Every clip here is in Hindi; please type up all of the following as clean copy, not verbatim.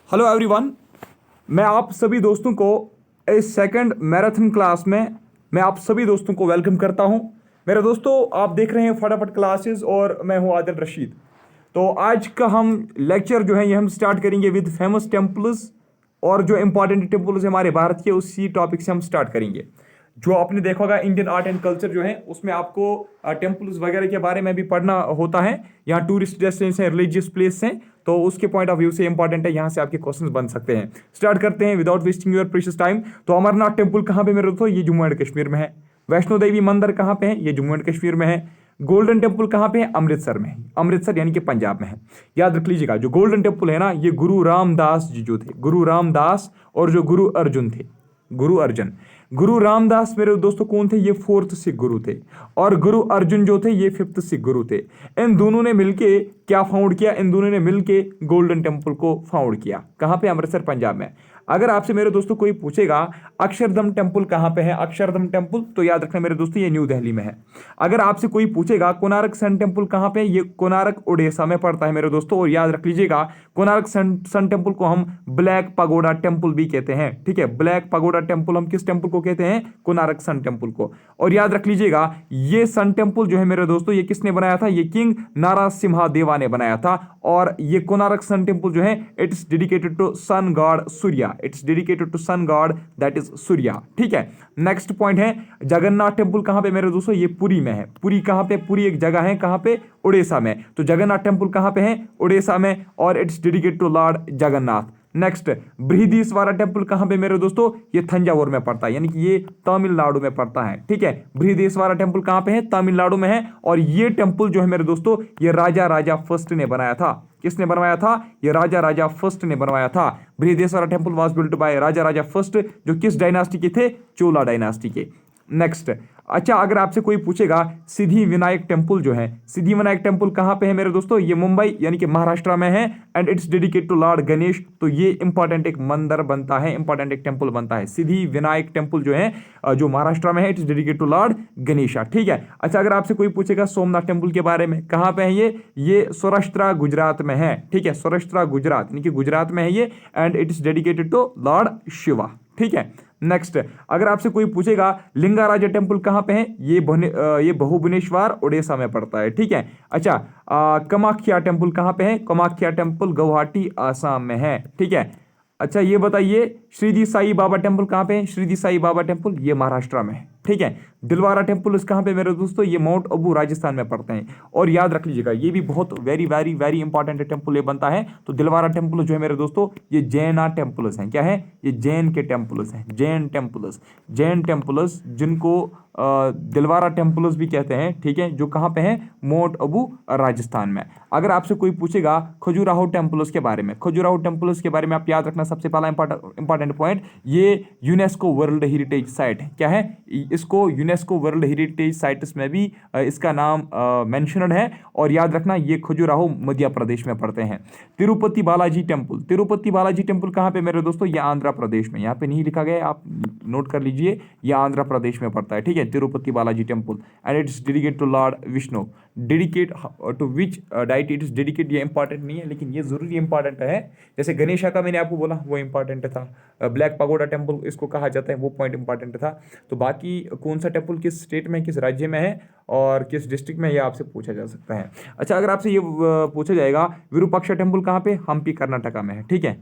हेलो एवरीवन, मैं आप सभी दोस्तों को इस सेकंड मैराथन क्लास में मैं आप सभी दोस्तों को वेलकम करता हूं। मेरे दोस्तों, आप देख रहे हैं फटाफट क्लासेस और मैं हूं आदिल रशीद। तो आज का हम लेक्चर जो है ये हम स्टार्ट करेंगे विद फेमस टेम्पल्स और जो इंपॉर्टेंट टेम्पल्स हमारे भारत के उसी टॉपिक से हम स्टार्ट करेंगे। जो आपने देखा होगा इंडियन आर्ट एंड कल्चर जो है उसमें आपको टेम्पल्स वगैरह के बारे में भी पढ़ना होता है। यहाँ टूरिस्ट डेस्टिनेशन है, रिलीजियस प्लेस हैं, तो उसके पॉइंट ऑफ व्यू से इंपॉर्टेंट है, यहाँ से आपके क्वेश्चंस बन सकते हैं। स्टार्ट करते हैं without wasting your precious time. तो अमरनाथ टेम्पल कहाँ पे मेरे दोस्तों? ये जम्मू एंड कश्मीर में है। वैष्णो देवी मंदिर कहाँ पे है? ये जम्मू एंड कश्मीर में है। गोल्डन टेम्पल कहाँ पे है? अमृतसर में है। अमृतसर यानी कि पंजाब में है। याद रख लीजिएगा, जो गोल्डन टेम्पल है ना, ये गुरु रामदास जी जो थे, गुरु रामदास और जो गुरु अर्जुन थे, गुरु रामदास मेरे दोस्तों कौन थे? ये 4th सिख गुरु थे। और गुरु अर्जुन जो थे ये 5th सिख गुरु थे। इन दोनों ने मिलके क्या फाउंड किया? इन दोनों ने मिलके गोल्डन टेम्पल को फाउंड किया। कहाँ पे? अमृतसर पंजाब में। अगर आपसे मेरे दोस्तों कोई पूछेगा अक्षरधाम टेम्पल कहाँ पे है, अक्षरधाम टेम्पल, तो याद रखना मेरे दोस्तों ये न्यू दिल्ली में है। अगर आपसे कोई पूछेगा कोणार्क सन टेम्पल कहाँ पे है, ये कोणार्क उड़ीसा में पड़ता है मेरे दोस्तों। और याद रख लीजिएगा, कोणार्क सन टेम्पल को हम ब्लैक पगोडा टेम्पल भी कहते हैं। ठीक है, ब्लैक पगोडा टेम्पल हम किस टेम्पल को कहते हैं? कोणार्क सन टेम्पल को। और याद रख लीजिएगा, ये सन टेम्पल जो है मेरे दोस्तों ये किसने बनाया था? ये किंग नारासिम्हा देवा ने बनाया था। और ये कोणार्क सन टेम्पल जो है it's dedicated to sun god Surya. It's dedicated to sun god that is Surya. ठीक है, नेक्स्ट पॉइंट है जगन्नाथ टेम्पल कहां पे मेरे दोस्तों? ये पुरी में है। पुरी कहां पे? पुरी एक जगह है, कहां पे? उड़ीसा में। तो जगन्नाथ टेम्पल कहां पे है? उड़ीसा में। और it's dedicated to lord Jagannath. Next, Brihadeeswara temple कहां पे मेरे दोस्तों? ये तंजावुर में पड़ता है, यानी कि ये तमिलनाडु में पड़ता है। ठीक है, बृहदीश्वरा टेम्पल कहां पे है? तमिलनाडु में है। और ये टेम्पल जो है मेरे दोस्तों ये राजा फर्स्ट ने बनाया था। किसने बनवाया था? ये राजा फर्स्ट ने बनवाया था। Brihadeeswara temple was built by Raja first, जो किस डायनास्टी के थे? चोला डायनास्टी के। नेक्स्ट, अच्छा अगर आपसे कोई पूछेगा सिद्धि विनायक टेम्पल जो है, सिद्धि विनायक टेम्पल कहां पे है मेरे दोस्तों? ये मुंबई यानी कि महाराष्ट्र में है। And it's dedicated to lord Ganesh. तो ये इंपॉर्टेंट एक मंदिर बनता है, इंपॉर्टेंट एक टेम्पल बनता है। सिद्धि विनायक टेम्पल जो है जो महाराष्ट्र में है, it's dedicated to lord Ganesha. ठीक है, अच्छा अगर आपसे कोई पूछेगा सोमनाथ टेम्पल के बारे में, कहां पे है ये सौराष्ट्र गुजरात में है। ठीक है, सौराष्ट्र गुजरात यानी कि गुजरात में है ये। And it's dedicated to lord Shiva. ठीक है, नेक्स्ट अगर आपसे कोई पूछेगा लिंगाराजा टेम्पल कहां पे है? ये बहुबनेश्वर उड़ीसा में पड़ता है। ठीक है, अच्छा कामाख्या टेम्पल कहां पे है? कामाख्या टेम्पल गुवाहाटी आसाम में है। ठीक है, अच्छा ये बताइए श्रीदी साई बाबा टेम्पल कहां पे है? श्रीदी साई बाबा टेम्पल ये महाराष्ट्र में है। ठीक है, दिलवारा टेम्पल कहां पे मेरे दोस्तों? ये माउंट अबू राजस्थान में पड़ते हैं। और याद रख लीजिएगा, ये भी बहुत very very very important temple ये बनता है। तो दिलवारा टेम्पल जो है मेरे दोस्तों ये जैना टेम्पल्स हैं। क्या है? ये जैन के टेम्पल्स हैं, जैन टेम्पल्स जिनको दिलवारा टेम्पल्स भी कहते हैं। ठीक है, जो कहां पे हैं? माउंट अबू राजस्थान में। अगर आपसे कोई पूछेगा खजुराहो टेम्पल्स के बारे में, खजुराहो टेम्पल्स के बारे में आप याद रखना सबसे पहला इंपॉर्टेंट पॉइंट, ये यूनेस्को वर्ल्ड हेरिटेज साइट है। क्या है? इसको यूनेस्को वर्ल्ड हेरिटेज साइट्स में भी इसका नाम मेंशनड है। और याद रखना ये खजुराहो मध्य प्रदेश में पड़ते हैं। तिरुपति बालाजी टेम्पल कहां पे मेरे दोस्तों? ये आंध्र प्रदेश में। यहाँ पे नहीं लिखा गया, आप नोट कर लीजिए, ये आंध्र प्रदेश में पड़ता है। ठीक है, Tirupati Balaji temple. And it's dedicate to lord Vishnu. Dedicate to which deity it is dedicate, ये इंपॉर्टेंट नहीं है लेकिन ये जरूरी इंपॉर्टेंट है। जैसे गणेशा का मैंने आपको बोला वो इंपॉर्टेंट था, ब्लैक पगोडा टेम्पल इसको कहा जाता है, वो पॉइंट इंपॉर्टेंट था। तो बाकी कौन सा टेम्पल किस स्टेट में, किस राज्य में है और किस डिस्ट्रिक्ट में, ये आपसे पूछा जा सकता है। अच्छा अगर आपसे ये पूछा जाएगा विरूपाक्षा टेम्पल कहाँ पे? हम्पी कर्नाटका में है। ठीक है,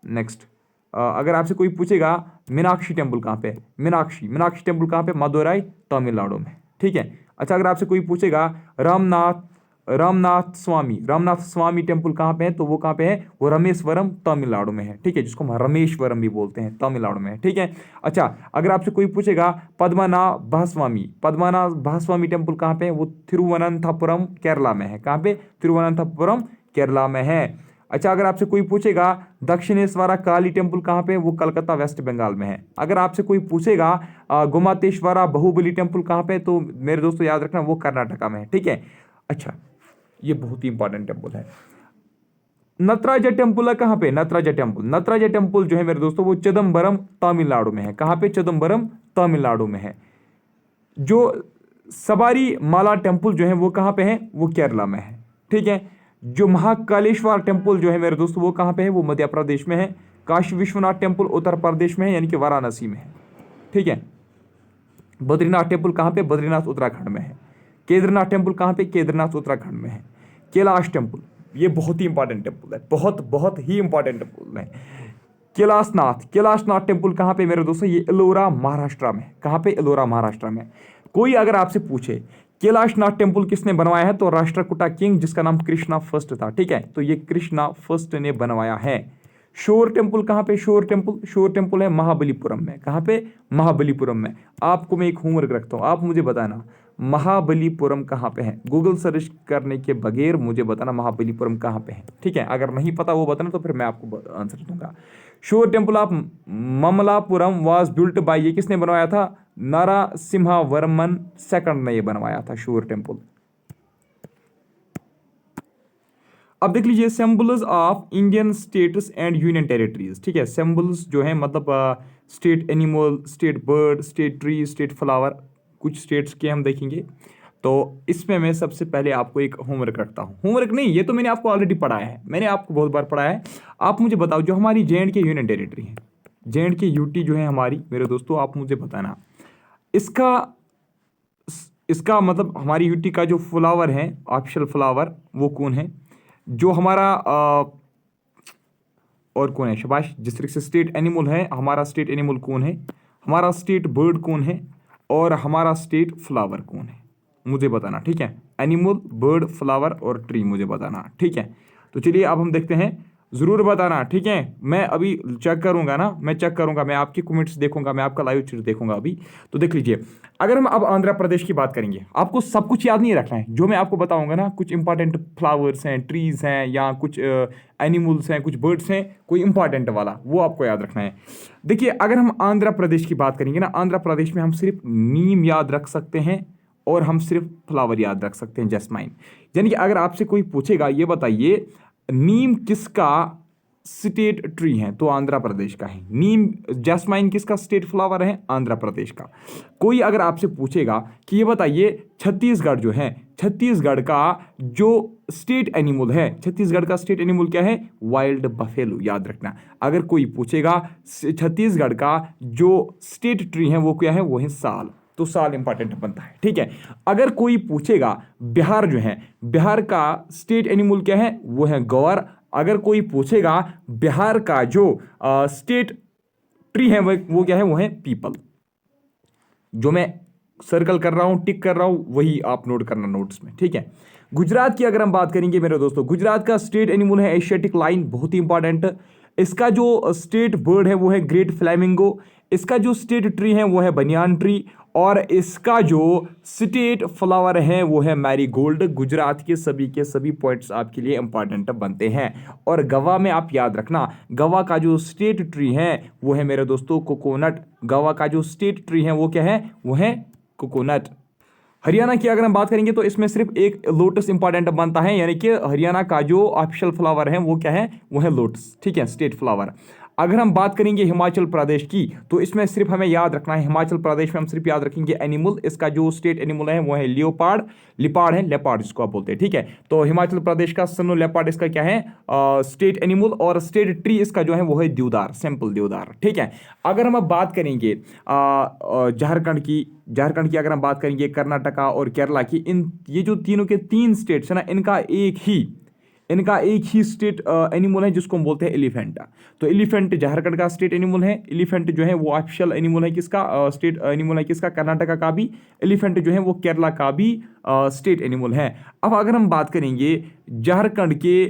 नेक्स्ट अगर आपसे कोई पूछेगा मीनाक्षी टेम्पल कहाँ पे? मीनाक्षी टेम्पल कहाँ पे? मदुराई तमिलनाडु में। ठीक है, अच्छा अगर आपसे कोई पूछेगा रामनाथ स्वामी टेम्पल कहाँ पे है? तो वो कहाँ पे है? वो रामेश्वरम तमिलनाडु में है। ठीक है, जिसको हम रामेश्वरम भी बोलते हैं, तमिलनाडु में है। ठीक है, अच्छा अगर आपसे कोई पूछेगा पद्मनाभ स्वामी टेम्पल कहाँ पे है? वो तिरुवनंतपुरम केरला में है। कहाँ पे? तिरुवनंतपुरम केरला में है। अच्छा अगर आपसे कोई पूछेगा दक्षिणेश्वरा काली टेम्पल कहाँ पे? वो कलकत्ता वेस्ट बंगाल में है। अगर आपसे कोई पूछेगा गोमातेश्वरा बाहुबली टेम्पल कहाँ पे? तो मेरे दोस्तों याद रखना वो कर्नाटका में है। ठीक है, अच्छा ये बहुत ही इंपॉर्टेंट टेम्पल है। नटराज टेम्पल है कहाँ पे? नटराज टेम्पल जो है मेरे दोस्तों वो चिदम्बरम तमिलनाडु में है। कहाँ पे? चिदम्बरम तमिलनाडु में है। जो सबारी माला टेम्पल जो है वो कहाँ पे है? वो केरला में है। ठीक है, जो महाकालेश्वर टेम्पल जो है मेरे दोस्तों वो कहाँ पे है, वो मध्य प्रदेश में है। काशी विश्वनाथ टेम्पल उत्तर प्रदेश में है, यानी कि वाराणसी में है। ठीक है। बद्रीनाथ टेम्पल कहाँ पे, बद्रीनाथ उत्तराखंड में है। केदारनाथ टेम्पल कहाँ पे, केदारनाथ उत्तराखंड में है। कैलाश टेम्पल, ये बहुत ही इंपॉर्टेंट टेम्पल है, बहुत बहुत ही इंपॉर्टेंट टेम्पल है। कैलाशनाथ टेम्पल कहाँ पे मेरे दोस्तों, ये एलोरा महाराष्ट्र में। कहाँ पे, एलोरा महाराष्ट्र में। कोई अगर आपसे पूछे कैलाशनाथ टेम्पल किसने बनवाया है, तो राष्ट्रकूटा किंग जिसका नाम कृष्णा फर्स्ट था। ठीक है, तो ये कृष्णा फर्स्ट ने बनवाया है। शोर टेम्पल कहाँ पे, शोर टेम्पल है महाबलीपुरम में। कहाँ पे, महाबलीपुरम में। आपको मैं एक होमवर्क रखता हूँ, आप मुझे बताना महाबलीपुरम कहाँ पे है। गूगल सर्च करने के बगैर मुझे बताना महाबलीपुरम कहाँ पे है। ठीक है, अगर नहीं पता वो बताना, तो फिर मैं आपको आंसर दूंगा। शोर temple of Mamallapuram was built by, ये किसने बनवाया था, नरसिम्हावर्मन सेकंड ने ये बनवाया था शोर टेम्पल। अब देख लीजिए symbols of Indian states and union territories. ठीक है, सिंबल्स जो है मतलब state animal, state bird, state tree, state flower, कुछ स्टेट्स के हम देखेंगे। तो इसमें मैं सबसे पहले आपको एक होमवर्क रखता हूँ। होमवर्क नहीं, ये तो मैंने आपको ऑलरेडी पढ़ाया है, मैंने आपको बहुत बार पढ़ाया है। आप मुझे बताओ जो हमारी JNK यूनियन टेरिटरी है, JNK यूटी जो है हमारी मेरे दोस्तों, आप मुझे बताना इसका इसका मतलब हमारी यूटी का जो फ्लावर है, ऑफिशियल फ्लावर, वो कौन है। जो हमारा और कौन है, शाबाश, जिस तरीके से स्टेट एनिमल है, हमारा स्टेट एनिमल कौन है, हमारा स्टेट बर्ड कौन है, और हमारा स्टेट फ्लावर कौन है, मुझे बताना। ठीक है, एनिमल, बर्ड, फ्लावर और ट्री मुझे बताना। ठीक है, तो चलिए अब हम देखते हैं, ज़रूर बताना। ठीक है, मैं अभी चेक करूंगा ना, मैं चेक करूंगा, मैं आपके कमेंट्स देखूंगा, मैं आपका लाइव चैट देखूंगा अभी। तो देख लीजिए, अगर हम अब आंध्र प्रदेश की बात करेंगे, आपको सब कुछ याद नहीं रखना है। जो मैं आपको बताऊंगा ना, कुछ इंपॉर्टेंट फ्लावर्स हैं, ट्रीज हैं, या कुछ एनिमल्स हैं, कुछ बर्ड्स हैं, कोई इंपॉर्टेंट वाला, वो आपको याद रखना है। देखिए, अगर हम आंध्र प्रदेश की बात करेंगे ना, आंध्र प्रदेश में हम सिर्फ नीम याद रख सकते हैं, और हम सिर्फ फ्लावर याद रख सकते हैं, जैस्माइन। यानी कि अगर आपसे कोई पूछेगा ये बताइए नीम किसका स्टेट ट्री है, तो आंध्र प्रदेश का है। नीम, जैस्माइन किसका स्टेट फ्लावर है, आंध्र प्रदेश का। कोई अगर आपसे पूछेगा कि ये बताइए छत्तीसगढ़ जो है, छत्तीसगढ़ का जो स्टेट एनिमल है, छत्तीसगढ़ का स्टेट एनिमल क्या है, वाइल्ड बफेलो, याद रखना। अगर कोई पूछेगा छत्तीसगढ़ का जो स्टेट ट्री है वो क्या है, वो है साल, तो साल इंपॉर्टेंट बनता है। ठीक है, अगर कोई पूछेगा बिहार जो है, बिहार का स्टेट एनिमल क्या है, वो है गौर। अगर कोई पूछेगा बिहार का जो स्टेट ट्री है वो क्या है, वो है पीपल। जो मैं सर्कल कर रहा हूं, टिक कर रहा हूं, वही आप नोट करना नोट्स में। ठीक है, गुजरात की अगर हम बात करेंगे मेरे दोस्तों, गुजरात का स्टेट एनिमल है एशियाटिक लाइन, बहुत ही इंपॉर्टेंट। इसका जो स्टेट बर्ड है वो है ग्रेट फ्लैमिंगो। इसका जो स्टेट ट्री है वो है बनियान ट्री, और इसका जो स्टेट फ्लावर है वो है मैरीगोल्ड। गुजरात के सभी पॉइंट्स आपके लिए इंपॉर्टेंट बनते हैं। और गोवा में आप याद रखना, गोवा का जो स्टेट ट्री है वो है मेरे दोस्तों कोकोनट। गोवा का जो स्टेट ट्री है वो क्या है, वो है कोकोनट। हरियाणा की अगर हम बात करेंगे तो इसमें सिर्फ एक लोटस इंपॉर्टेंट बनता है, यानी कि हरियाणा का जो ऑफिशियल फ्लावर है वो क्या है, वो है लोटस। ठीक है, स्टेट फ्लावर। अगर हम बात करेंगे हिमाचल प्रदेश की, तो इसमें सिर्फ हमें याद रखना है, हिमाचल प्रदेश में हम सिर्फ याद रखेंगे एनिमल। इसका जो स्टेट एनिमल है वो है लियोपार्ड, लिपार्ड है, लेपार्ड जिसको आप बोलते हैं। ठीक है, तो हिमाचल प्रदेश का स्नो लेपार्ड इसका क्या है, स्टेट एनिमल, और स्टेट ट्री इसका जो है वो है देवदार, सिंपल देवदार। ठीक है, अगर हम अब बात करेंगे झारखंड की अगर हम बात करेंगे, कर्नाटका और केरला की, इन ये जो तीनों के तीन स्टेट्स है ना, इनका एक ही स्टेट एनिमल है जिसको हम बोलते हैं एलिफेंट। तो एलिफेंट झारखंड का स्टेट एनिमल है। एलिफेंट जो है वो ऑफिशियल एनिमल है किसका, स्टेट एनिमल है किसका, कर्नाटका का भी। एलिफेंट जो है वो केरला का भी स्टेट एनिमल है। अब अगर हम बात करेंगे झारखंड के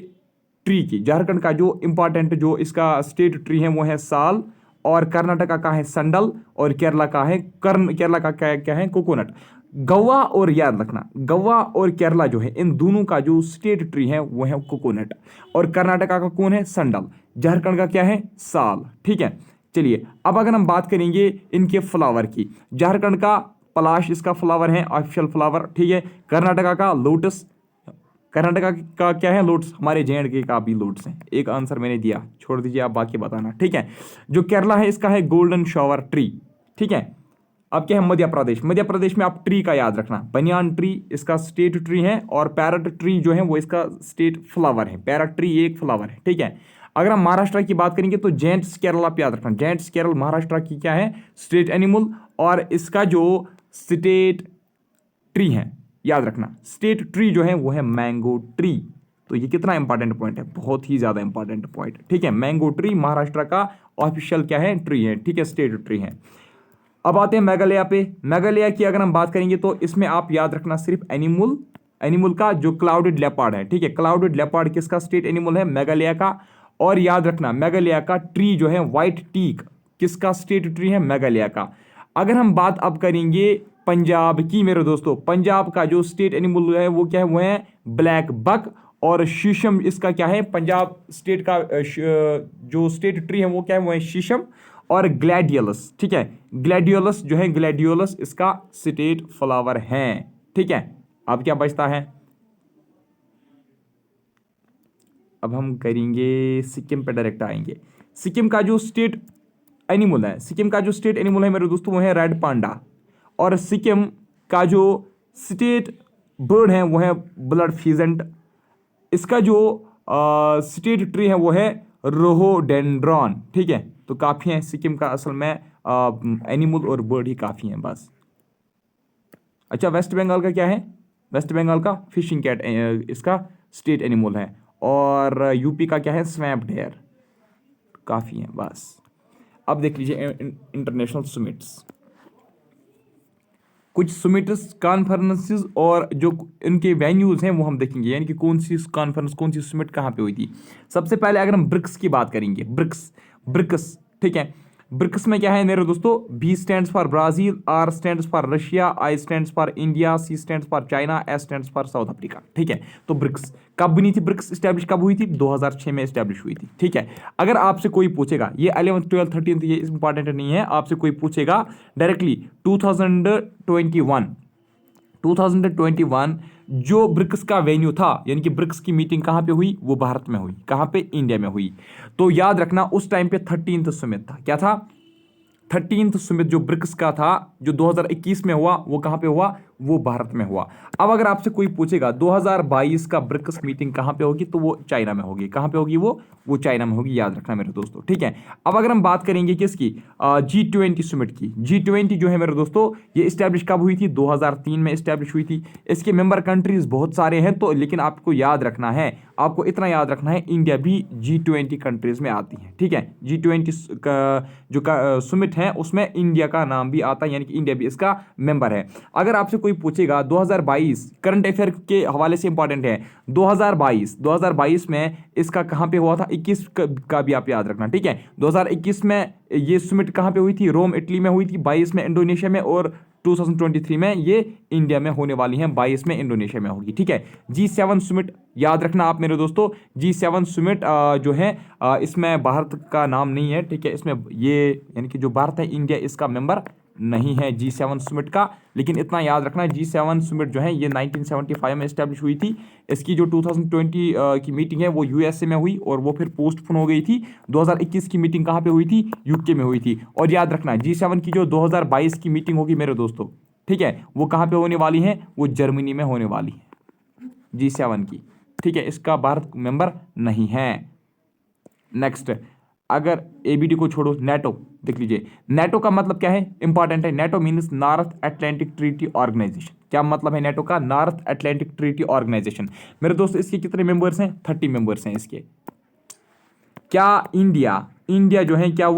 ट्री की, झारखंड का जो इंपॉर्टेंट जो इसका स्टेट ट्री है वो है साल, और कर्नाटका का है संडल, और केरला का है केरला का क्या है, कोकोनट। गोवा और याद रखना, गोवा और केरला जो है इन दोनों का जो स्टेट ट्री है वो है कोकोनट, और कर्नाटका का कौन है, संडल। झारखंड का क्या है, साल। ठीक है, चलिए अब अगर हम बात करेंगे इनके फ्लावर की, झारखंड का पलाश इसका फ्लावर है, ऑफिशियल फ्लावर। ठीक है, कर्नाटका का लोटस, कर्नाटका का क्या है, लोटस। हमारे JNK का भी लोटस है। एक आंसर मैंने दिया, छोड़ दीजिए आप बाकी बताना। ठीक है, जो केरला है इसका है गोल्डन शॉवर ट्री। ठीक है, अब क्या है मध्य प्रदेश। मध्य प्रदेश में आप ट्री का याद रखना, बनियान ट्री इसका स्टेट ट्री है, और पैरट ट्री जो है वो इसका स्टेट फ्लावर है। पैरट ट्री एक फ्लावर है, ठीक है। अगर हम महाराष्ट्र की बात करेंगे तो जेंट्स केरल आप याद रखना, जेंट्स केरल महाराष्ट्र की क्या है स्टेट एनिमल, और इसका जो स्टेट ट्री है याद रखना, स्टेट ट्री जो है वो है मैंगो ट्री। तो ये कितना इंपॉर्टेंट पॉइंट है, बहुत ही ज्यादा इंपॉर्टेंट पॉइंट, ठीक है। मैंगो ट्री महाराष्ट्र का ऑफिशियल क्या है ट्री है, ठीक है, स्टेट ट्री है। अब आते हैं मेघालय पे। मेघालय की अगर हम बात करेंगे तो इसमें आप याद रखना सिर्फ एनिमल, एनिमल का जो क्लाउडेड लेपर्ड है, ठीक है। क्लाउडेड लेपर्ड किसका स्टेट एनिमल है, मेघालय का। और याद रखना मेघालय का ट्री जो है व्हाइट टीक किसका स्टेट ट्री है, मेघालय का। अगर हम बात अब करेंगे पंजाब की मेरे दोस्तों, पंजाब का जो स्टेट एनिमल है वो क्या है, वो है ब्लैक बक, और शीशम इसका क्या है, पंजाब स्टेट का जो स्टेट ट्री है वो क्या है, वो है शीशम और ग्लैडियोलस, ठीक है। ग्लैडियोलस जो है, ग्लैडियोलस इसका स्टेट फ्लावर है, ठीक है। अब क्या बचता है, अब हम करेंगे सिक्किम पे डायरेक्ट आएंगे। सिक्किम का जो स्टेट एनिमल है, सिक्किम का जो स्टेट एनिमल है मेरे दोस्तों वो है रेड पांडा, और सिक्किम का जो स्टेट बर्ड है वो है ब्लड फीजेंट। इसका जो स्टेट ट्री है वो है रोहोडेंड्रॉन, ठीक है। तो काफ़ी है सिक्किम का असल में एनिमल और बर्ड ही काफ़ी हैं बस। अच्छा, वेस्ट बंगाल का क्या है, वेस्ट बंगाल का फिशिंग कैट इसका स्टेट एनिमल है, और यूपी का क्या है स्वैम्प डेयर, काफ़ी हैं बस। अब देख लीजिए इंटरनेशनल समिट्स, कुछ समिट्स कॉन्फ्रेंसेस और जो इनके वेन्यूज़ हैं वो हम देखेंगे, यानी कि कौन सी कॉन्फ्रेंस कौन सी समिट कहाँ पे हुई थी। सबसे पहले अगर हम ब्रिक्स की बात करेंगे, ब्रिक्स ब्रिक्स, ठीक है। ब्रिक्स में क्या है मेरे दोस्तों, B stands for Brazil, R stands for Russia, I stands for India, C stands for China, S stands for South Africa, ठीक है। तो ब्रिक्स कब बनी थी, ब्रिक्स स्टैब्लिश कब हुई थी, 2006 में स्टैब्लिश हुई थी, ठीक है। अगर आपसे कोई पूछेगा, ये 11th 12th 13th ये इंपॉर्टेंट नहीं है, आपसे कोई पूछेगा डायरेक्टली 2021 जो ब्रिक्स का वेन्यू था, यानी कि ब्रिक्स की मीटिंग कहाँ पे हुई, वो भारत में हुई, कहाँ पे, इंडिया में हुई। तो याद रखना उस टाइम पे 13th समिट था, क्या था, 13th समिट जो ब्रिक्स का था जो 2021 में हुआ वो कहाँ पे हुआ, वो भारत में हुआ। अब अगर आपसे कोई पूछेगा 2022 का ब्रिक्स मीटिंग कहाँ पे होगी, तो वो चाइना में होगी, कहाँ पे होगी, वो चाइना में होगी, याद रखना मेरे दोस्तों, ठीक है। अब अगर हम बात करेंगे किसकी, G20 समिट की। G20 जो है मेरे दोस्तों ये इस्टेब्लिश कब हुई थी, 2003 में इस्टेब्लिश हुई थी। इसके मेंबर कंट्रीज बहुत सारे हैं, तो लेकिन आपको याद रखना है, आपको इतना याद रखना है, इंडिया भी G20 कंट्रीज में आती है, ठीक है। G20 का जो समिट है उसमें इंडिया का नाम भी आता है, यानी कि इंडिया भी इसका मेंबर है। अगर आपसे कोई पूछेगा 2022 करंट अफेयर के हवाले से इंपॉर्टेंट है, 2022 में इसका कहाँ पे हुआ था, 21 का भी आप याद रखना, ठीक है। 2021 में ये समिट कहाँ पे हुई थी, रोम इटली में हुई थी, 22 में इंडोनेशिया में, और 2023 में ये इंडिया में होने वाली हैं, 22 में इंडोनेशिया में होगी, ठीक है। G7 समिट याद रखना आप मेरे दोस्तों, G7 समिट जो है इसमें भारत का नाम नहीं है, ठीक है। इसमें ये यानी कि जो भारत है, इंडिया इसका मेंबर नहीं है G7 समिट का, लेकिन इतना याद रखना G7 समिट जो है ये 1975 में इस्टेब्लिश हुई थी। इसकी जो 2020 की मीटिंग है वो USA में हुई, और वो फिर पोस्टपोन हो गई थी। 2021 की मीटिंग कहाँ पे हुई थी, UK में हुई थी। और याद रखना G7 की जो 2022 की मीटिंग होगी मेरे दोस्तों, ठीक है, वो कहाँ पे होने वाली है, वो जर्मनी में होने वाली है G7 की, ठीक है। इसका भारत मेंबर नहीं है। नेक्स्ट, अगर ABD को छोड़ो, नेटो देख लीजिए। नेटो का मतलब क्या है, इंपॉर्टेंट है। NATO means North Atlantic Treaty Organization. क्या मतलब है नेटो का, नॉर्थ अटलांटिक ट्रीटी ऑर्गेनाइजेशन। मेरे दोस्त इसके कितने मेंबर्स हैं, 30 मेंबर्स हैं इसके। क्या इंडिया जो है, क्या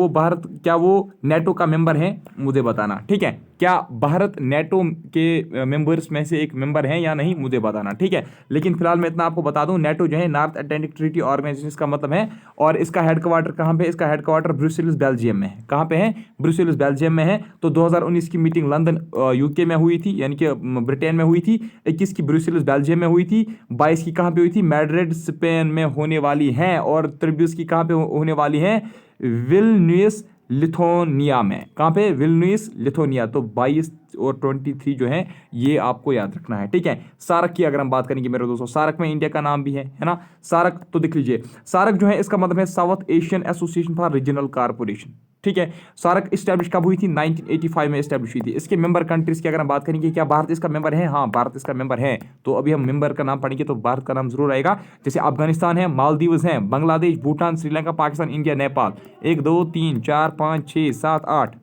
वो नेटो का मेंबर है, मुझे बताना, ठीक है। क्या भारत नेटो के मेंबर्स में से एक मेंबर है या नहीं, मुझे बताना, ठीक है। लेकिन फिलहाल मैं इतना आपको बता दूं, नेटो जो है नॉर्थ अटलांटिक ट्रीटी ऑर्गेनाइजेशन का मतलब है, और इसका हेडक्वार्टर कहाँ पे, इसका हेडक्वार्टर ब्रुसेल्स बेल्जियम में है। कहाँ पे है, ब्रुसेल्स बेल्जियम में है। तो 2019 की मीटिंग लंदन UK में हुई थी, यानी कि ब्रिटेन में हुई थी। 21 की ब्रुसेल्स बेल्जियम में हुई थी। 22 की कहाँ पे हुई थी, मैड्रिड स्पेन में होने वाली है। और 23 की कहाँ पे होने वाली है, विल्नियस लिथुआनिया में। कहाँ पे, विल्नियस लिथुआनिया। तो 22 और 23 जो है ये आपको याद रखना है, ठीक है। सार्क की अगर हम बात करेंगे मेरे दोस्तों, सार्क में इंडिया का नाम भी है ना। सार्क तो देख लीजिए, सार्क जो है इसका मतलब है south Asian association for regional corporation, ठीक है। सार्क स्टैब्लिश कब हुई थी? 1985 में स्टैब्लिश हुई थी। इसके मेंबर कंट्रीज की अगर हम बात करेंगे, क्या भारत इसका मेंबर है? हाँ, भारत इसका मेंबर है। तो अभी हम मेंबर का नाम पढ़ेंगे तो भारत का नाम जरूर आएगा। जैसे अफगानिस्तान है, मालदीव्स है, बांग्लादेश, भूटान, श्रीलंका, पाकिस्तान, इंडिया, नेपाल। 1 2 3 4 5 6 7 8,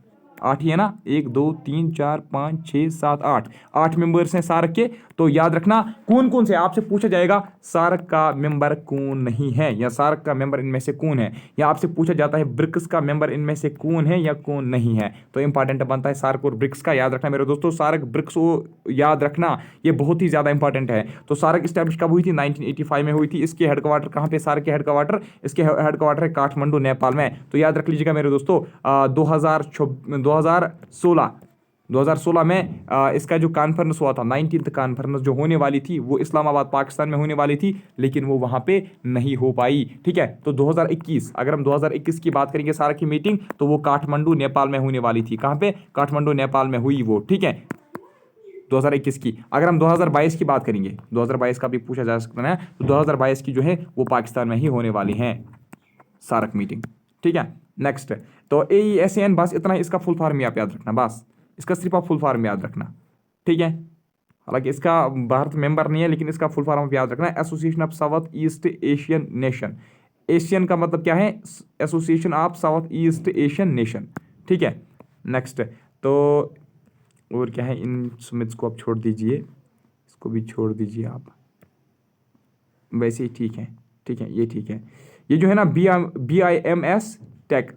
8 ही है ना। 1 2 3 4 5 6 7 8, 8 मेंबर्स हैं सार्क के। तो याद रखना कौन कौन से, आपसे पूछा जाएगा सार्क का मेंबर कौन नहीं है, या सार्क का मेंबर इनमें से कौन है, या आपसे पूछा जाता है ब्रिक्स का मेंबर इनमें से कौन है या कौन नहीं है। तो इंपॉर्टेंट बनता है सार्क और ब्रिक्स का याद रखना मेरे दोस्तों। सार्क ब्रिक्स को याद रखना ये बहुत ही ज्यादा इंपॉर्टेंट है। तो सार्क स्टैब्लिश कब हुई थी? 1985 में हुई थी। इसके हेडक्वार्टर कहाँ पे? सार्क के हेडक्वार्टर, इसके हेडक्वार्टर है काठमांडू, नेपाल में। तो याद रख लीजिएगा मेरे दोस्तों, 2016 में इसका जो कॉन्फ्रेंस हुआ था, 19th कॉन्फ्रेंस जो होने वाली थी वो इस्लामाबाद पाकिस्तान में होने वाली थी, लेकिन वो वहां पे नहीं हो पाई, ठीक है। तो 2021, अगर हम 2021 की बात करेंगे सार्क की मीटिंग, तो वो काठमांडू नेपाल में होने वाली थी। कहां पे? काठमांडू नेपाल में हुई वो, ठीक है, 2021 की। अगर हम 2022 की बात करेंगे, 2022 का भी पूछा जा सकता है, तो 2022 की जो है वो पाकिस्तान में ही होने वाली है सार्क मीटिंग, ठीक है। नेक्स्ट, तो AESAN, बस इतना ही इसका फुल फॉर्म आप याद रखना, बस इसका सिर्फ आप फुल फॉर्म याद रखना, ठीक है। हालांकि इसका भारत मेंबर नहीं है, लेकिन इसका फुल फॉर्म आप याद रखना, association of south east Asian nation. Asian का मतलब क्या है? Association of south east Asian nation, ठीक है। नेक्स्ट, तो और क्या है, इन सुमित्स को आप छोड़ दीजिए, इसको भी छोड़ दीजिए आप, वैसे ही ठीक है, ठीक है, ये ठीक है। ये जो है ना BIMS टेक,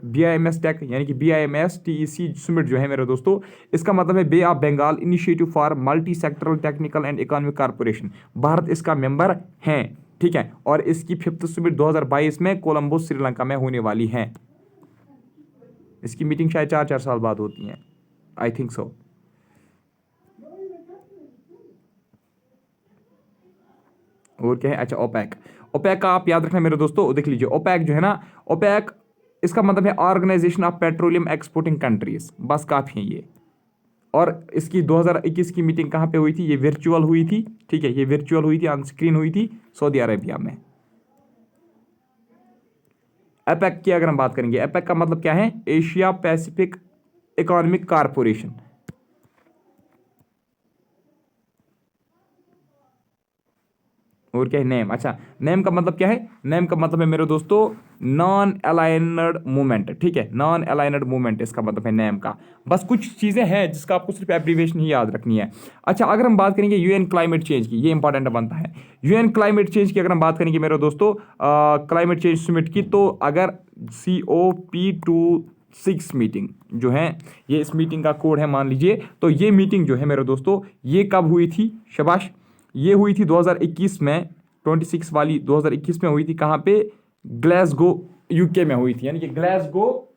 यानी कि BIMS TEC सुमिट जो है मेरे दोस्तों, इसका मतलब है bay of Bengal initiative for multi sectoral technical and economic corporation. Bharat इसका मेंबर है, ठीक है। और इसकी 5th सुमिट 2022 में कोलंबो श्रीलंका में होने वाली है। इसकी मीटिंग शायद 4 साल बाद होती है, आई थिंक सो। और क्या है? अच्छा, ओपेक का आप याद रखना मेरे दोस्तों। देख लीजिए, ओपेक जो है ना, ओपेक इसका मतलब है Organization of Petroleum Exporting Countries, बस काफी है ये। और इसकी 2021 की मीटिंग कहां पे हुई थी? ये वर्चुअल हुई थी, ठीक है, ये वर्चुअल हुई थी, ऑन स्क्रीन हुई थी, सऊदी अरेबिया में। एपेक की अगर हम बात करेंगे, एपेक का मतलब क्या है? Asia Pacific economic corporation. और क्या है? नेम। अच्छा, नेम का मतलब क्या है? नेम का मतलब है मेरे दोस्तों नॉन अलाइनड मूवमेंट, ठीक है, नॉन अलाइनड मूवमेंट इसका मतलब है नेम का। बस कुछ चीजें हैं जिसका आपको सिर्फ एब्रीविएशन ही याद रखनी है। अच्छा, अगर हम बात करेंगे UN क्लाइमेट चेंज की, ये इंपॉर्टेंट बनता है। UN क्लाइमेट चेंज की अगर हम बात करेंगे मेरे दोस्तों, क्लाइमेट चेंज समिट की, तो अगर COP26 मीटिंग जो है, ये इस मीटिंग का कोड है मान लीजिए, तो ये मीटिंग जो है मेरे दोस्तों, ये कब हुई थी? शाबाश, ये हुई थी 2021 में, 26 वाली 2021 में हुई थी। कहां पे? ग्लासगो UK में हुई थी, यानी कि ग्लासगो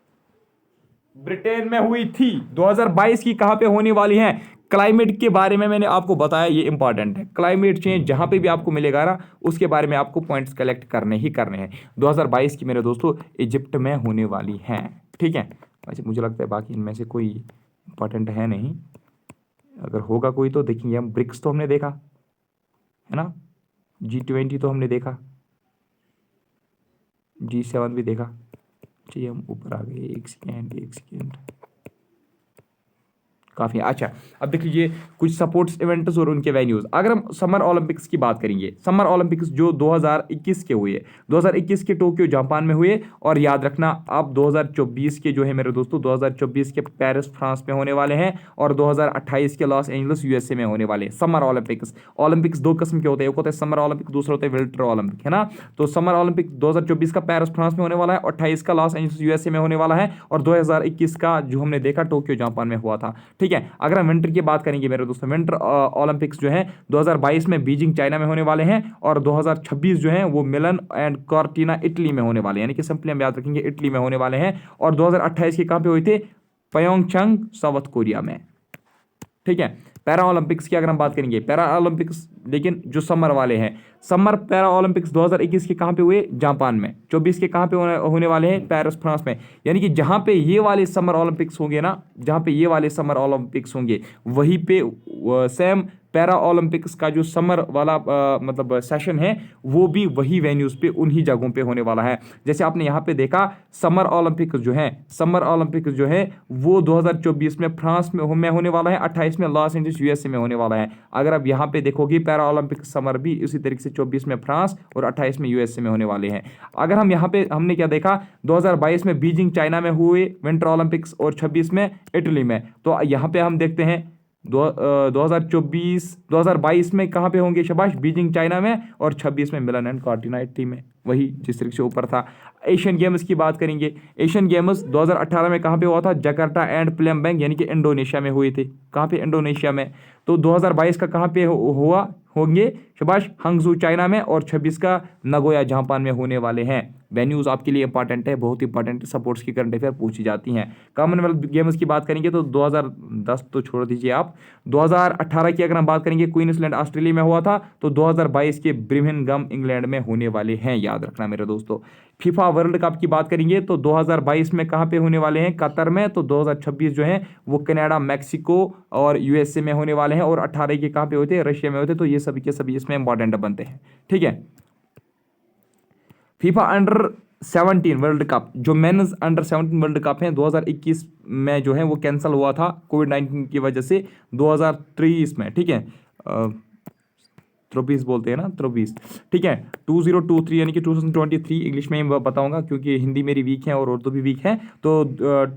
ब्रिटेन में हुई थी। 2022 की कहां पे होने वाली है? क्लाइमेट के बारे में मैंने आपको बताया, ये इंपॉर्टेंट है। क्लाइमेट चेंज जहां पे भी आपको मिलेगा ना, उसके बारे में आपको पॉइंट्स कलेक्ट करने ही करने हैं। 2022 की मेरे दोस्तों इजिप्ट में होने वाली है, ठीक है। वैसे मुझे लगता है बाकी इनमें से कोई इंपॉर्टेंट है नहीं, अगर होगा कोई तो देखेंगे हम। ब्रिक्स तो हमने देखा है ना, G20 तो हमने देखा, G7 भी देखा। चलिए हम ऊपर आ गए, एक सेकेंड, काफ़ी अच्छा। अब देख लीजिए कुछ सपोर्ट्स इवेंट्स और उनके वेन्यूज। अगर हम समर ओलंपिक्स की बात करेंगे, समर ओलंपिक्स जो 2021 के हुए, 2021 के टोक्यो जापान में हुए, और याद रखना अब 2024 के जो है मेरे दोस्तों, 2024 के पेरिस फ्रांस में होने वाले हैं, और 2028 के लॉस एंजल्स USA में होने वाले हैं समर ओलंपिक्स। ओलंपिक्स 2 किस्म के होते हैं, एक होता है समर ओलंपिक, दूसरा होता है विंटर ओलंपिक, है ना। तो समर ओलंपिक 2024 का पेरिस फ्रांस में होने वाला है, 28 का लॉस एंजल्स USA में होने वाला है, और 2021 का जो हमने देखा टोक्यो जापान में हुआ था, ठीक है। अगर हम विंटर की बात करेंगे मेरे दोस्तों, विंटर ओलंपिक्स जो है 2022 में बीजिंग चाइना में होने वाले हैं, और 2026 जो है वो मिलन एंड कॉर्टिना इटली में होने वाले हैं, यानी कि सिंपली हम याद रखेंगे इटली में होने वाले हैं। और 2028 के कहां पे हुए थे? प्योंगचांग साउथ कोरिया में, ठीक है। पैरा ओलंपिक्स की अगर हम बात करेंगे, पैरा ओलंपिक्स लेकिन जो समर वाले हैं, समर पैरा ओलंपिक्स 2021 के कहाँ पे हुए? जापान में। 24 के कहाँ पे होने वाले हैं? पेरिस फ्रांस में। यानी कि जहाँ पे ये वाले समर ओलंपिक्स होंगे ना, जहाँ पे ये वाले समर ओलंपिक्स होंगे वहीं पे सेम पैरा ओलंपिक्स का जो समर वाला मतलब सेशन है वो भी वही वेन्यूज़ पे उन्हीं जगहों पे होने वाला है। जैसे आपने यहाँ पे देखा समर ओलंपिक्स जो है, समर ओलंपिक्स जो है वो 2024 में फ्रांस में होने वाला है, 28 में लॉस एंजल्स यूएसए में होने वाला है। अगर आप यहाँ पे देखोगे पैरा ओलंपिक समर भी उसी तरीके से 24 में फ्रांस और 28 में यूएसए में होने वाले हैं। अगर हम यहाँ पे हमने क्या देखा, 2022 में बीजिंग चाइना में हुए विंटर ओलंपिक्स और 26 में इटली में। तो यहाँ पे हम देखते हैं 2022 में कहाँ पे होंगे? शाबाश, बीजिंग चाइना में, और 26 में मिलान एंड कॉर्टिना इटली में, वही जिस तरीके से ऊपर था। एशियन गेम्स की बात करेंगे, एशियन गेम्स 2018 में कहाँ पे हुआ था? जकार्ता एंड प्लेम्बैंग यानी कि इंडोनेशिया में हुए थे। कहाँ पे? इंडोनेशिया में। तो 2022 का कहाँ पे हुआ होंगे? शाबाश, हंगझू चाइना में, और 26 का नगोया जापान में होने वाले हैं। वेन्यूज़ आपके लिए इंपॉर्टेंट है, बहुत इंपॉर्टेंट है, स्पोर्ट्स की करंट अफेयर पूछी जाती हैं। कॉमनवेल्थ गेम्स की बात करेंगे तो 2010 तो छोड़ दीजिए आप, 2018 की अगर हम बात करेंगे क्वींसलैंड ऑस्ट्रेलिया में हुआ था, तो 2022 के ब्रिमिंघम इंग्लैंड में होने वाले हैं, याद रखना मेरे दोस्तों। फीफा वर्ल्ड कप की बात करेंगे तो 2022 में कहाँ पे होने वाले हैं? कतर में। तो 2026 जो है वो कनाडा, मैक्सिको और यूएसए में होने वाले हैं, और 18 के कहाँ पे होते हैं? रशिया में होते। तो ये सभी के सभी इसमें इंपॉर्टेंट बनते हैं, ठीक है। फीफा अंडर 17 वर्ल्ड कप, जो मेंस अंडर 17 वर्ल्ड कप है 2021 में जो है वो कैंसिल हुआ था कोविड-19 की वजह से 2023 में, ठीक है। 23 बोलते हैं ना, 23, ठीक है। 2023 यानी कि 2023 इंग्लिश में ही बताऊंगा क्योंकि हिंदी मेरी वीक है और उर्दू भी वीक है। तो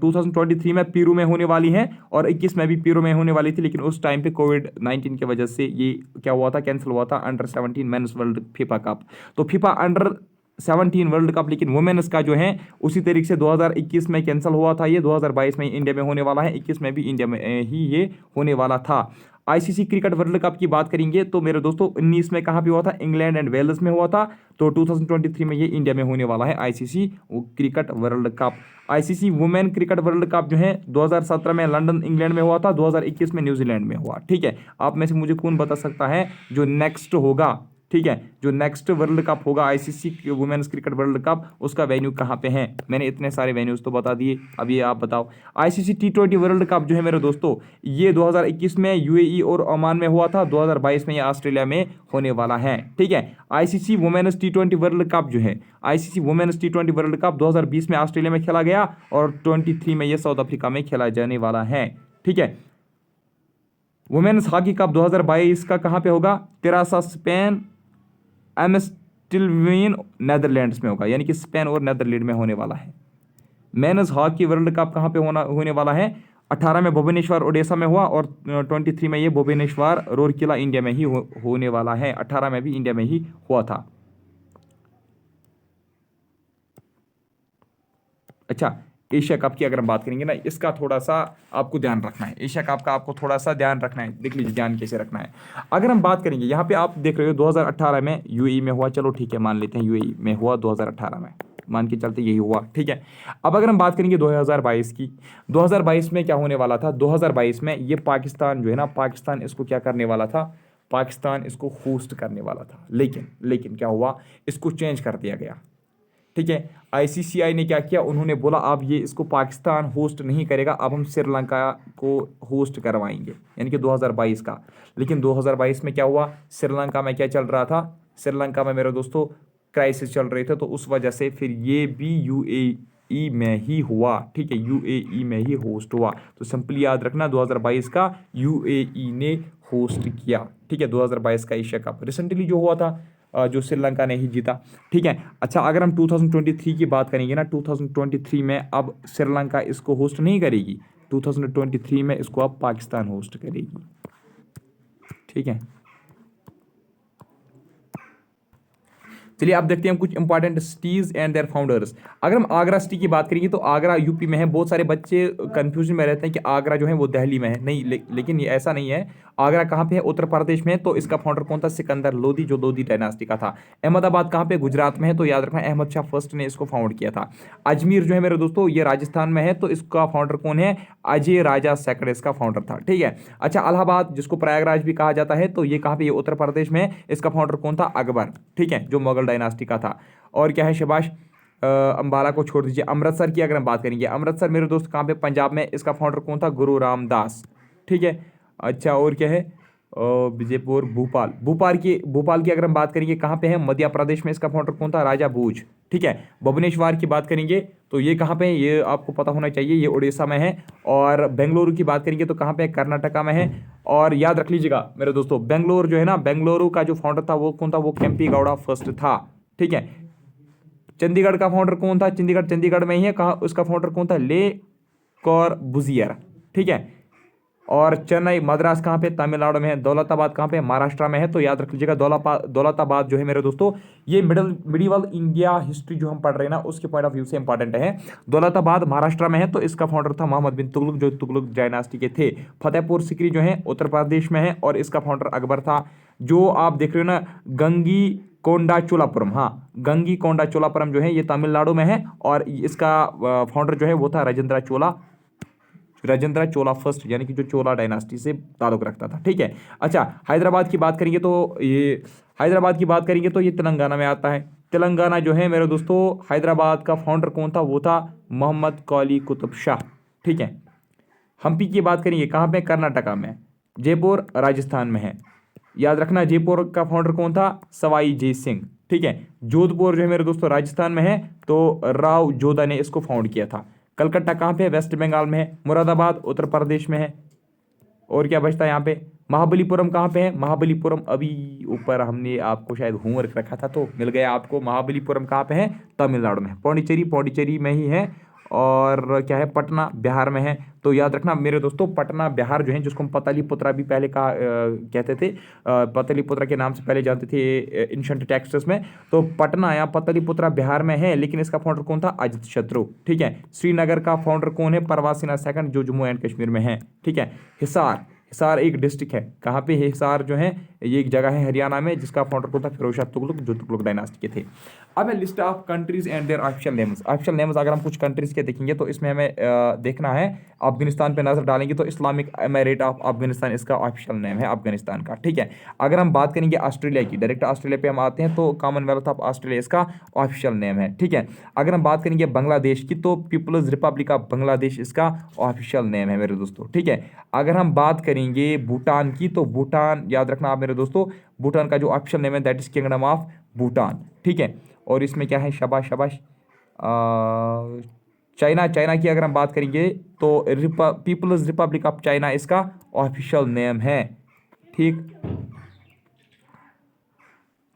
2023 में पीरू में होने वाली है, और 21 में भी पीरू में होने वाली थी, लेकिन उस टाइम पे कोविड-19 की वजह से ये क्या हुआ था? कैंसिल हुआ था under 17 mains world FIFA cup. तो फीफा अंडर 17 वर्ल्ड कप लेकिन वुमेन्स का जो है उसी तरीके से 2021 में कैंसिल हुआ था, ये 2022 में इंडिया में होने वाला है, 21 में भी इंडिया में ही ये होने वाला था। आईसीसी क्रिकेट वर्ल्ड कप की बात करेंगे तो मेरे दोस्तों 19 में कहाँ पे हुआ था? इंग्लैंड एंड वेल्स में हुआ था। तो 2023 में ये इंडिया में होने वाला है ICC cricket world cup. ICC women cricket world cup जो है 2017 में लंदन इंग्लैंड में हुआ था, 2021 में न्यूजीलैंड में हुआ, ठीक है। आप में से मुझे कौन बता सकता है जो नेक्स्ट होगा? ठीक है, जो नेक्स्ट वर्ल्ड कप होगा ICC women's cricket world cup, उसका वेन्यू कहाँ पे है? मैंने इतने सारे वेन्यूज तो बता दिए, अब ये आप बताओ। आईसीसी टी20 वर्ल्ड कप जो है मेरे दोस्तों ये 2021 में यूएई और ओमान में हुआ था, 2022 में ये ऑस्ट्रेलिया में होने वाला है, ठीक है। आईसीसी वुमेन्स टी20 वर्ल्ड कप जो है, आईसीसी वुमेन्स टी20 वर्ल्ड कप 2020 में ऑस्ट्रेलिया में खेला गया, और 23 में ये साउथ अफ्रीका में खेला जाने वाला है, ठीक है। वुमेन्स हॉकी कप 2022 का कहाँ पे होगा? तिरासा स्पेन, एम्स्टिलवीन नेदरलैंड्स में होगा, यानी कि स्पेन और नेदरलैंड में होने वाला है। मेन्स हॉकी वर्ल्ड कप कहाँ पे होने वाला है? 18 में भुवनेश्वर ओडिशा में हुआ, और 23 में ये भुवनेश्वर रूरकेला इंडिया में ही होने वाला है। 18 में भी इंडिया में ही हुआ था। अच्छा, एशिया कप की अगर हम बात करेंगे ना, इसका थोड़ा सा आपको ध्यान रखना है, एशिया कप का आपको थोड़ा सा ध्यान रखना है। देख लीजिए ध्यान कैसे रखना है। अगर हम बात करेंगे यहाँ पे आप देख रहे हो 2018 में यूएई में हुआ, चलो ठीक है मान लेते हैं यूएई में हुआ 2018 में, मान के चलते यही हुआ, ठीक है। अब अगर हम बात करेंगे 2022 की, 2022 में क्या होने वाला था? 2022 में ये पाकिस्तान जो है ना, पाकिस्तान इसको क्या करने वाला था? पाकिस्तान इसको होस्ट करने वाला था, लेकिन क्या हुआ? इसको चेंज कर दिया गया, ठीक है। आईसीसीआई ने क्या किया? उन्होंने बोला अब ये इसको पाकिस्तान होस्ट नहीं करेगा, अब हम श्रीलंका को होस्ट करवाएंगे, यानी कि 2022 का। लेकिन 2022 में क्या हुआ? श्रीलंका में क्या चल रहा था? श्रीलंका में मेरे दोस्तों क्राइसिस चल रहे थे, तो उस वजह से फिर ये भी यूएई में ही हुआ, ठीक है, यूएई में ही होस्ट हुआ। तो सिंपली याद रखना 2022 का यूएई ने होस्ट किया, ठीक है। 2022 का एशिया कप रिसेंटली जो हुआ था जो श्रीलंका ने ही जीता, ठीक है। अच्छा, अगर हम 2023 की बात करेंगे ना, 2023 में अब श्रीलंका इसको होस्ट नहीं करेगी, 2023 में इसको अब पाकिस्तान होस्ट करेगी, ठीक है। चलिए आप देखते हैं कुछ important cities and their founders. अगर हम आगरा सिटी की बात करेंगे तो आगरा यूपी में है। बहुत सारे बच्चे कंफ्यूजन में रहते हैं कि आगरा जो है वो दिल्ली में है, नहीं लेकिन ये ऐसा नहीं है। आगरा कहाँ पे है? उत्तर प्रदेश में है। तो इसका फाउंडर कौन था? सिकंदर लोदी, जो लोदी डायनास्टी का था। अहमदाबाद कहाँ पे? गुजरात में है। तो याद रखना अहमद शाह फर्स्ट ने इसको फाउंड किया था। अजमेर जो है मेरे दोस्तों ये राजस्थान में है। तो इसका फाउंडर कौन है? अजय राजा सेकंड इसका फाउंडर था। ठीक है। अच्छा, इलाहाबाद जिसको प्रयागराज भी कहा जाता है, तो ये कहाँ पे? ये उत्तर प्रदेश में है। इसका फाउंडर कौन था? अकबर। ठीक है, जो मुगल डायनास्टी का था। और क्या है शाबाश, अंबाला को छोड़ दीजिए। अमृतसर की अगर हम बात करेंगे, अमृतसर मेरे दोस्त कहाँ पे? पंजाब में। इसका फाउंडर कौन था? गुरु रामदास। ठीक है। अच्छा, और क्या है? विजयपुर, भोपाल की अगर हम बात करेंगे कहाँ पे है? मध्य प्रदेश में। इसका फाउंडर कौन था? राजा भोज। ठीक है। भुवनेश्वर की बात करेंगे तो ये कहाँ पे है? ये आपको पता होना चाहिए, ये उड़ीसा में है। और बेंगलुरु की बात करेंगे तो कहाँ पे है? कर्नाटका में है। और याद रख लीजिएगा मेरे दोस्तों, बेंगलोर जो है ना, बेंगलुरु का जो फाउंडर था वो कौन था? वो केम्पी गौड़ा फर्स्ट था। ठीक है। चंडीगढ़ का फाउंडर कौन था? चंडीगढ़ में ही है। कहा उसका फाउंडर कौन था? ले कॉर्बुजियर। ठीक है। और चेन्नई, मद्रास कहाँ पे? तमिलनाडु में है। दौलताबाद कहाँ पे? महाराष्ट्र में है। तो याद रख लीजिएगा दौलताबाद जो है मेरे दोस्तों, ये मिडिवल इंडिया हिस्ट्री जो हम पढ़ रहे हैं ना, उसके पॉइंट ऑफ व्यू से इंपॉर्टेंट है। दौलताबाद महाराष्ट्र में है। तो इसका फाउंडर था मोहम्मद बिन तुगलक, जो तुगलक डायनास्टी के थे। फतेहपुर सिकरी जो है उत्तर प्रदेश में है और इसका फाउंडर अकबर था। जो आप देख रहे हो ना, गंगी कोंडा चोलापुरम, हाँ गंगी कोंडा चोलापुरम जो है ये तमिलनाडु में है। और इसका फाउंडर जो है वो था राजेंद्र चोला फर्स्ट, यानी कि जो चोला डायनास्टी से ताल्लुक रखता था। ठीक है। अच्छा, हैदराबाद की बात करेंगे तो ये तेलंगाना में आता है। तेलंगाना जो है मेरे दोस्तों, हैदराबाद का फाउंडर कौन था? वो था मोहम्मद कौली कुतुब शाह। ठीक है। हम्पी की बात करेंगे कहाँ पे? कर्नाटका में। जयपुर राजस्थान में है। याद रखना जयपुर का फाउंडर कौन था? सवाई जय सिंह। ठीक है। जोधपुर जो है मेरे दोस्तों राजस्थान में है। तो राव जोधा ने इसको फाउंड किया था। कलकत्ता कहाँ पे है? वेस्ट बंगाल में है। मुरादाबाद उत्तर प्रदेश में है। और क्या बचता है यहाँ पे? महाबलीपुरम कहाँ पे है? महाबलीपुरम अभी ऊपर हमने आपको शायद होमवर्क रखा था तो मिल गया आपको। महाबलीपुरम कहाँ पे है? तमिलनाडु में। पौंडीचेरी में ही है। और क्या है? पटना बिहार में है। तो याद रखना मेरे दोस्तों, पटना बिहार जो है, जिसको हम पतलीपुत्रा भी पहले कहा कहते थे, पतलीपुत्रा के नाम से पहले जानते थे एंशंट टेक्स्ट्स में। तो पटना या पतलीपुत्रा बिहार में है, लेकिन इसका फाउंडर कौन था? अजातशत्रु। ठीक है। श्रीनगर का फाउंडर कौन है? परवासी नाथ सेकंड, जो जम्मू एंड कश्मीर में है। ठीक है। हिसार एक डिस्ट्रिक्ट है। कहाँ पे है हिसार जो है? ये एक जगह है हरियाणा में, जिसका फाउंडर कौन था? फिरोज शाह तुगलक, जो तुगलक डायनास्टी के थे। अब है list of countries and there official names. Official names अगर हम कुछ कंट्रीज के देखेंगे तो इसमें हमें देखना है, अफगानिस्तान पे नजर डालेंगे तो इस्लामिक एमिरेट ऑफ अफगानिस्तान इसका ऑफिशियल नेम है, अफगानिस्तान का। ठीक है। अगर हम बात करेंगे ऑस्ट्रेलिया की, डायरेक्ट ऑस्ट्रेलिया पे हम आते हैं, तो कॉमनवेल्थ ऑफ ऑस्ट्रेलिया इसका ऑफिशियल नेम है। ठीक है। अगर हम बात करेंगे बांग्लादेश की, तो पीपल्स रिपब्लिक ऑफ बांग्लादेश इसका ऑफिशियल नेम है मेरे दोस्तों। ठीक है। अगर हम बात करेंगे भूटान की, तो भूटान याद रखना आप मेरे दोस्तों, भूटान का जो ऑफिशियल नेम है that is kingdom of Bhutan. ठीक है। और इसमें क्या है? शाबाश शाबाश। चाइना की अगर हम बात करेंगे तो पीपल्स रिपब्लिक ऑफ चाइना इसका ऑफिशियल नेम है। ठीक।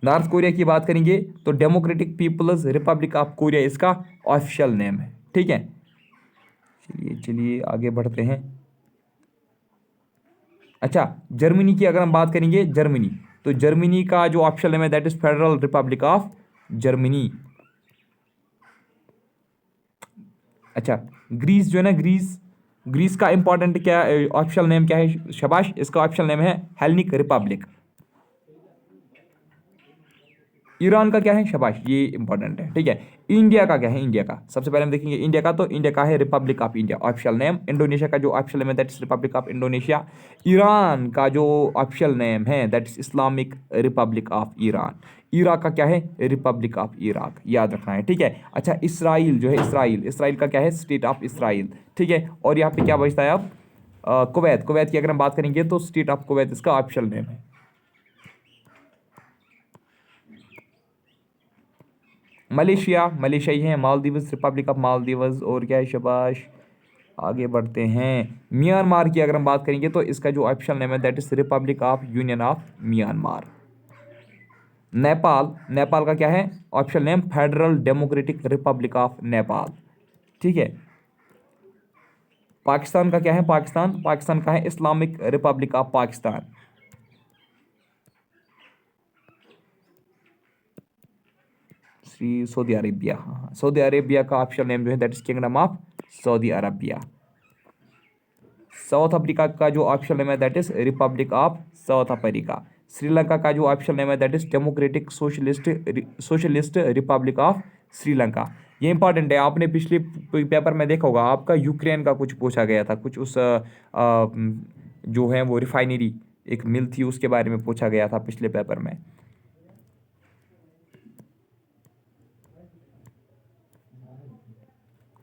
नॉर्थ कोरिया की बात करेंगे तो Democratic People's Republic of Korea इसका ऑफिशियल नेम है। ठीक है। चलिए आगे बढ़ते हैं। अच्छा, जर्मनी की अगर हम बात करेंगे, तो जर्मनी का जो ऑफिशियल नेम है that is federal Republic of Germany. अच्छा, ग्रीस जो है ना, ग्रीस का इंपॉर्टेंट क्या ऑफिशियल नेम क्या है? शाबाश, इसका ऑफिशियल नेम है हेलेनिक रिपब्लिक। ईरान का क्या है? शाबाश, ये इंपॉर्टेंट है। ठीक है। इंडिया का क्या है? इंडिया का सबसे पहले हम देखेंगे इंडिया का, तो इंडिया का है Republic of India official name. Indonesia का जो ऑफिशियल नेम है that is Republic of Indonesia. Iran का जो ऑफिशियल नेम है that is Islamic Republic of Iran. Iraq का क्या है? रिपब्लिक ऑफ इराक, याद रखना है। ठीक है। अच्छा, इसराइल जो है, इसराइल का क्या है? State of Israel. ठीक है। और यहाँ पे क्या बचता है अब? कुवैत की अगर हम बात करेंगे तो स्टेट ऑफ कुवैत इसका ऑफिशियल नेम है। मलेशिया ही है, मालदीव्स रिपब्लिक ऑफ मालदीव्स। और क्या है? शाबाश, आगे बढ़ते हैं। म्यांमार की अगर हम बात करेंगे तो इसका जो ऑफिशियल नेम है that is Republic of union of Myanmar. Nepal का क्या है official name? Federal democratic Republic of Nepal. ठीक है। पाकिस्तान का क्या है? पाकिस्तान का है Islamic Republic of Pakistan. Saudi Arabia, हाँ हाँ, सऊदी अरेबिया का ऑफिशियल नेम जो है that is kingdom of Saudi Arabia. South Africa का जो ऑफिशियल नेम है that is Republic of south Africa. Sri Lanka का जो ऑफिशियल नेम है that is democratic socialist Republic of Sri Lanka. ये इंपॉर्टेंट है, आपने पिछले पेपर में देखा होगा, आपका यूक्रेन का कुछ पूछा गया था, कुछ उस जो है वो रिफाइनरी एक मिल थी उसके बारे में पूछा गया था पिछले पेपर में।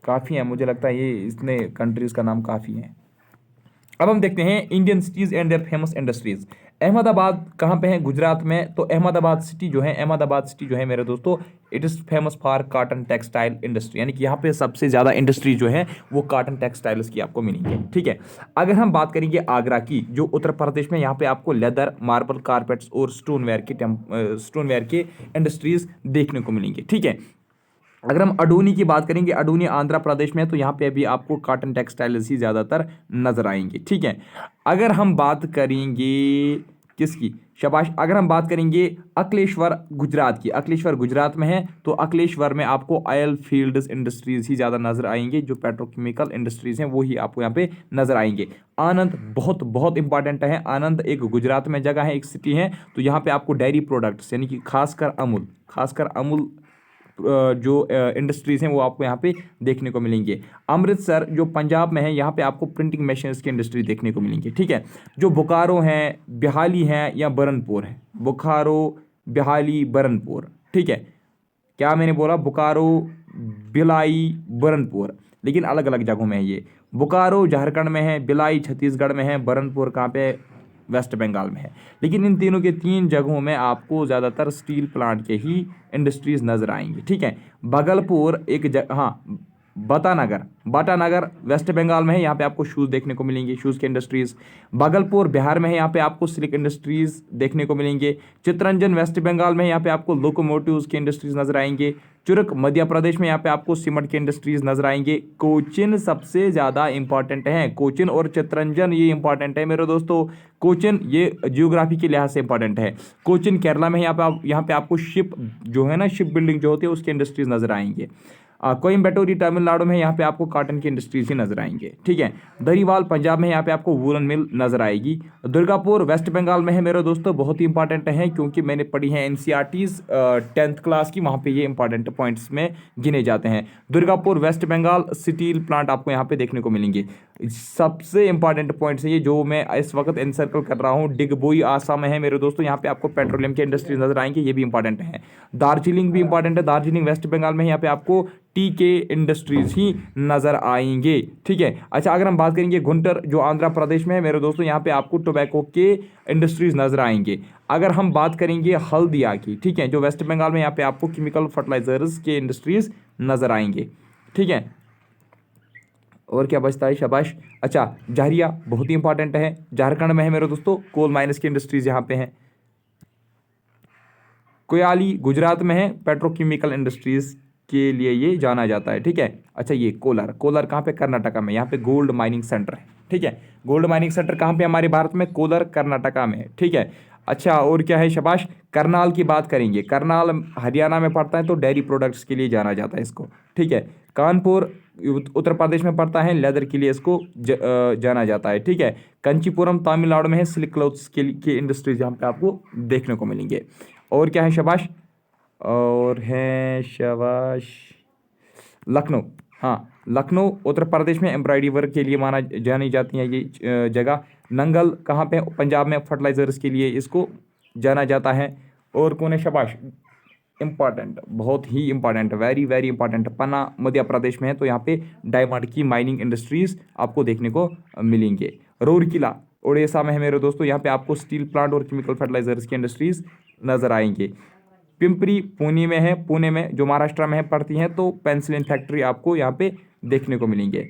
काफ़ी है, मुझे लगता है ये इतने कंट्रीज़ का नाम काफ़ी है। अब हम देखते हैं Indian cities and their famous industries. Ahmedabad कहाँ पे है? गुजरात में। तो अहमदाबाद सिटी जो है मेरे दोस्तों, it is famous for cotton textile industry, यानी कि यहाँ पे सबसे ज़्यादा इंडस्ट्री जो है वो कॉटन टेक्सटाइल्स की आपको मिलेंगे। ठीक है, अगर हम बात करेंगे आगरा की, जो उत्तर प्रदेश में, यहाँ पे आपको लेदर, मार्बल, कारपेट्स और स्टोनवेयर के इंडस्ट्रीज़ देखने को मिलेंगे। ठीक है, अगर हम अडोनी की बात करेंगे, अडोनी आंध्र प्रदेश में है, तो यहाँ पे अभी आपको कॉटन टेक्सटाइल्स ही ज़्यादातर नजर आएंगे। ठीक है, अगर हम बात करेंगे किसकी, शाबाश, अगर हम बात करेंगे अकलेश्वर गुजरात की, अकलेश्वर गुजरात में है, तो अकलेश्वर में आपको ऑयल फील्ड्स इंडस्ट्रीज ही ज़्यादा नजर आएंगे, जो पेट्रोकेमिकल इंडस्ट्रीज हैं वो ही आपको यहाँ पे नजर आएंगे। आनंद बहुत बहुत इंपॉर्टेंट है, आनंद एक गुजरात में जगह है, एक सिटी है, तो यहाँ पे आपको डेयरी प्रोडक्ट्स यानी कि खासकर अमूल जो इंडस्ट्रीज़ हैं वो आपको यहाँ पे देखने को मिलेंगे। अमृतसर जो पंजाब में है, यहाँ पे आपको प्रिंटिंग मशीन्स की इंडस्ट्री देखने को मिलेंगी। ठीक है, जो बोकारो है, बिहाली है या बरनपुर है, बोकारो, बिहाली, बरनपुर। ठीक है, क्या मैंने बोला? बोकारो, भिलाई, बरनपुर, लेकिन अलग अलग जगहों में है ये। बोकारो झारखंड में है, भिलाई छत्तीसगढ़ में है, बरनपुर कहाँ पे? वेस्ट बंगाल में है। लेकिन इन तीनों के 3 जगहों में आपको ज़्यादातर स्टील प्लांट के ही इंडस्ट्रीज नजर आएंगी। ठीक है, भागलपुर एक हाँ, बाटानगर वेस्ट बंगाल में है, यहाँ पे आपको शूज़ देखने को मिलेंगे, शूज़ के इंडस्ट्रीज़। भागलपुर बिहार में है, यहाँ पे आपको सिल्क इंडस्ट्रीज़ देखने को मिलेंगे। चित्तरंजन वेस्ट बंगाल में है, यहाँ पे आपको लोकोमोटिव्स की इंडस्ट्रीज़ नजर आएंगे। चुरक मध्य प्रदेश में, यहाँ पे आपको सीमेंट की इंडस्ट्रीज़ नजर आएंगे। कोचिन सबसे ज़्यादा इंपॉर्टेंट है, कोचिन और चित्तरंजन ये इंपॉर्टेंट है मेरे दोस्तों। कोचिन ये जियोग्राफी के लिहाज से इंपॉर्टेंट है। कोचिन केरला में, यहाँ पे आपको शिप जो है ना, शिप बिल्डिंग जो होती है उसकी इंडस्ट्रीज नजर आएंगे। कोयम्बटूर तमिलनाडु में, यहाँ पे आपको कॉटन की इंडस्ट्रीज ही नजर आएंगे। ठीक है, दरीवाल पंजाब में, यहाँ पे आपको वूलन मिल नजर आएगी। दुर्गापुर वेस्ट बंगाल में है मेरे दोस्तों, बहुत ही इंपॉर्टेंट है क्योंकि मैंने पढ़ी है एनसीईआरटीज 10th क्लास की, वहाँ पे ये इंपॉर्टेंट पॉइंट्स में गिने जाते हैं। Durgapur West Bengal, steel plant आपको यहाँ पे देखने को मिलेंगे। सबसे इंपॉर्टेंट पॉइंट्स है ये जो मैं इस वक्त एनसर्कल कर रहा हूँ। डिगबोई आसाम में है मेरे दोस्तों, यहाँ पे आपको पेट्रोलियम की इंडस्ट्रीज नजर आएंगे, ये भी इंपॉर्टेंट है। दार्जिलिंग भी इंपॉर्टेंट है, दार्जिलिंग वेस्ट बंगाल में, यहाँ पे आपको टी के इंडस्ट्रीज ही नजर आएंगे। ठीक है, अच्छा, अगर हम बात करेंगे गुंटर जो आंध्र प्रदेश में है मेरे दोस्तों, यहाँ पे आपको टोबैको के इंडस्ट्रीज नजर आएंगे। अगर हम बात करेंगे हल्दिया की, ठीक है, जो वेस्ट बंगाल में, यहाँ पे आपको केमिकल फर्टिलाइजर्स के इंडस्ट्रीज नजर आएंगे। ठीक है, और क्या बचता है, शाबाश, अच्छा, जहरिया बहुत ही इंपॉर्टेंट है, झारखंड में है मेरे दोस्तों, कोल माइनस की इंडस्ट्रीज यहाँ पे हैं। कोयाली गुजरात में है, पेट्रोकेमिकल इंडस्ट्रीज के लिए ये जाना जाता है। ठीक है, अच्छा, ये कोलार कहाँ पे? कर्नाटका में, यहाँ पे गोल्ड माइनिंग सेंटर है। ठीक है, गोल्ड माइनिंग सेंटर कहाँ पे? हमारे भारत में, कोलार कर्नाटका में है। ठीक है, अच्छा, और क्या है, शाबाश, करनाल की बात करेंगे, करनाल हरियाणा में पड़ता है, तो डेयरी प्रोडक्ट्स के लिए जाना जाता है इसको। ठीक है, कानपुर उत्तर प्रदेश में पड़ता है, लेदर के लिए इसको जाना जाता है। ठीक है, कंचीपुरम तमिलनाडु में है, सिल्क क्लॉथ्स के इंडस्ट्रीज यहाँ पे आपको देखने को मिलेंगे। और क्या है, शाबाश, और है, शाबाश, लखनऊ, हाँ, लखनऊ उत्तर प्रदेश में एम्ब्रॉयडरी वर्क के लिए जानी जाती है ये जगह। नंगल कहाँ पे? पंजाब में, फर्टिलाइजर्स के लिए इसको जाना जाता है। और कौन है, शाबाश, इंपॉर्टेंट, बहुत ही इंपॉर्टेंट, वेरी वेरी इंपॉर्टेंट, पन्ना मध्य प्रदेश में है, तो यहाँ पे डायमंड की माइनिंग इंडस्ट्रीज आपको देखने को मिलेंगे। रूरकेला उड़ीसा में है मेरे दोस्तों, यहाँ पे आपको स्टील प्लांट और केमिकल फर्टिलाइजर्स की इंडस्ट्रीज नजर आएंगे। पिंपरी पुणे में है, पुणे में जो महाराष्ट्र में है पड़ती हैं, तो पेंसिलिन फैक्ट्री आपको यहाँ पे देखने को मिलेंगे।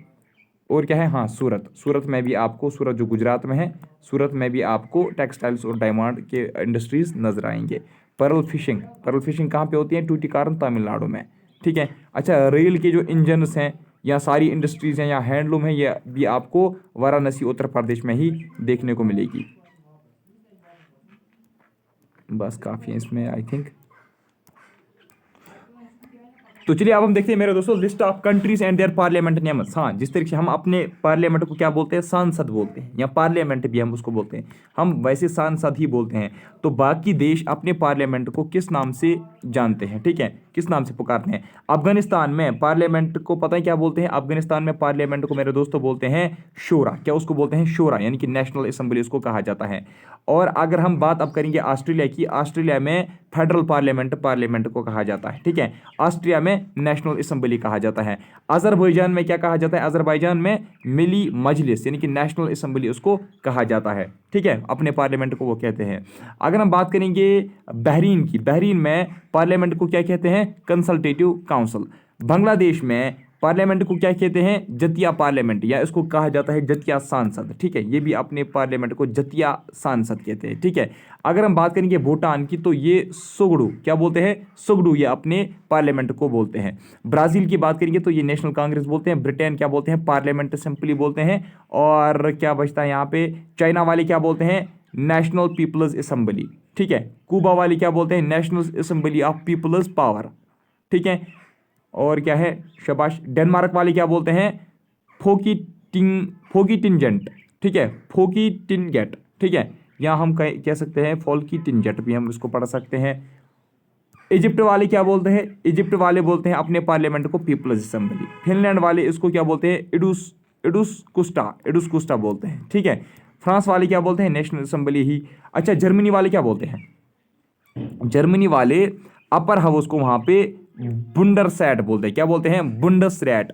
और क्या है, हाँ, सूरत में भी आपको, सूरत जो गुजरात में है, सूरत में भी आपको टेक्सटाइल्स और डायमंड के इंडस्ट्रीज नजर आएंगे। पर्ल फिशिंग कहाँ पे होती है? टूटिकारण तमिलनाडु में। ठीक है, अच्छा, रेल के जो इंजन्स हैं या सारी इंडस्ट्रीज हैं या हैंडलूम है, ये भी आपको वाराणसी उत्तर प्रदेश में ही देखने को मिलेगी। बस काफ़ी है इसमें, आई थिंक। तो चलिए अब हम देखते हैं मेरे दोस्तों list of countries and their parliament names. हाँ, जिस तरीके से हम अपने पार्लियामेंट को क्या बोलते हैं, सांसद बोलते हैं, या पार्लियामेंट भी हम उसको बोलते हैं, हम वैसे सांसद ही बोलते हैं। तो बाकी देश अपने पार्लियामेंट को किस नाम से जानते हैं, ठीक है, किस नाम से पुकारते हैं। अफगानिस्तान में पार्लियामेंट को पता है क्या बोलते हैं, अफगानिस्तान में पार्लियामेंट को मेरे दोस्तों बोलते हैं शोरा। क्या उसको बोलते हैं, शोरा, यानी कि नेशनल असेंबली उसको कहा जाता है। और अगर हम बात अब करेंगे ऑस्ट्रेलिया की, ऑस्ट्रेलिया में फेडरल पार्लियामेंट को कहा जाता है, ठीक है, ऑस्ट्रिया में नेशनल असेंबली कहा जाता है। अजरबैजान में क्या कहा जाता है, अजरबैजान में मिली मजलिस यानी कि नेशनल असेंबली उसको कहा जाता है, ठीक है, अपने पार्लियामेंट को वो कहते हैं। अगर हम बात करेंगे बहरीन की, बहरीन में पार्लियामेंट को क्या कहते हैं, कंसल्टेटिव काउंसिल। बांग्लादेश में पार्लियामेंट को क्या कहते हैं, जतिया पार्लियामेंट, या इसको कहा जाता है जतिया सांसद, ठीक है, ये भी अपने पार्लियामेंट को जतिया सांसद कहते हैं, ठीक है। अगर हम बात करेंगे भूटान की, तो ये सुगडू, क्या बोलते हैं, सुगडू, ये अपने पार्लियामेंट को बोलते हैं। ब्राजील की बात करेंगे तो ये नेशनल कांग्रेस बोलते हैं। ब्रिटेन क्या बोलते हैं, पार्लियामेंट असेंबली बोलते हैं। और क्या बचता है यहाँ पे, चाइना वाले क्या बोलते हैं, नेशनल पीपल्स असेंबली, ठीक है। क्यूबा वाले क्या बोलते हैं, national assembly of peoples power, ठीक है। और क्या है, शाबाश, डेनमार्क वाले क्या बोलते हैं, फोकीटिंजेंट, ठीक है, फोकीटिंगेट, ठीक है, या हम कह सकते हैं फोल्कीटिंजेंट भी हम इसको पढ़ सकते हैं। इजिप्ट वाले क्या बोलते हैं, इजिप्ट वाले बोलते हैं अपने पार्लियामेंट को पीपल्स असेंबली। फिनलैंड वाले इसको क्या बोलते हैं, इडुस कुस्टा बोलते हैं, ठीक है। फ्रांस वाले क्या बोलते हैं, नेशनल असेंबली ही। अच्छा, जर्मनी वाले क्या बोलते हैं, जर्मनी वाले अपर हाउस को वहां पे बुंडरसैट बोलते हैं। क्या बोलते हैं, बंडसरैट,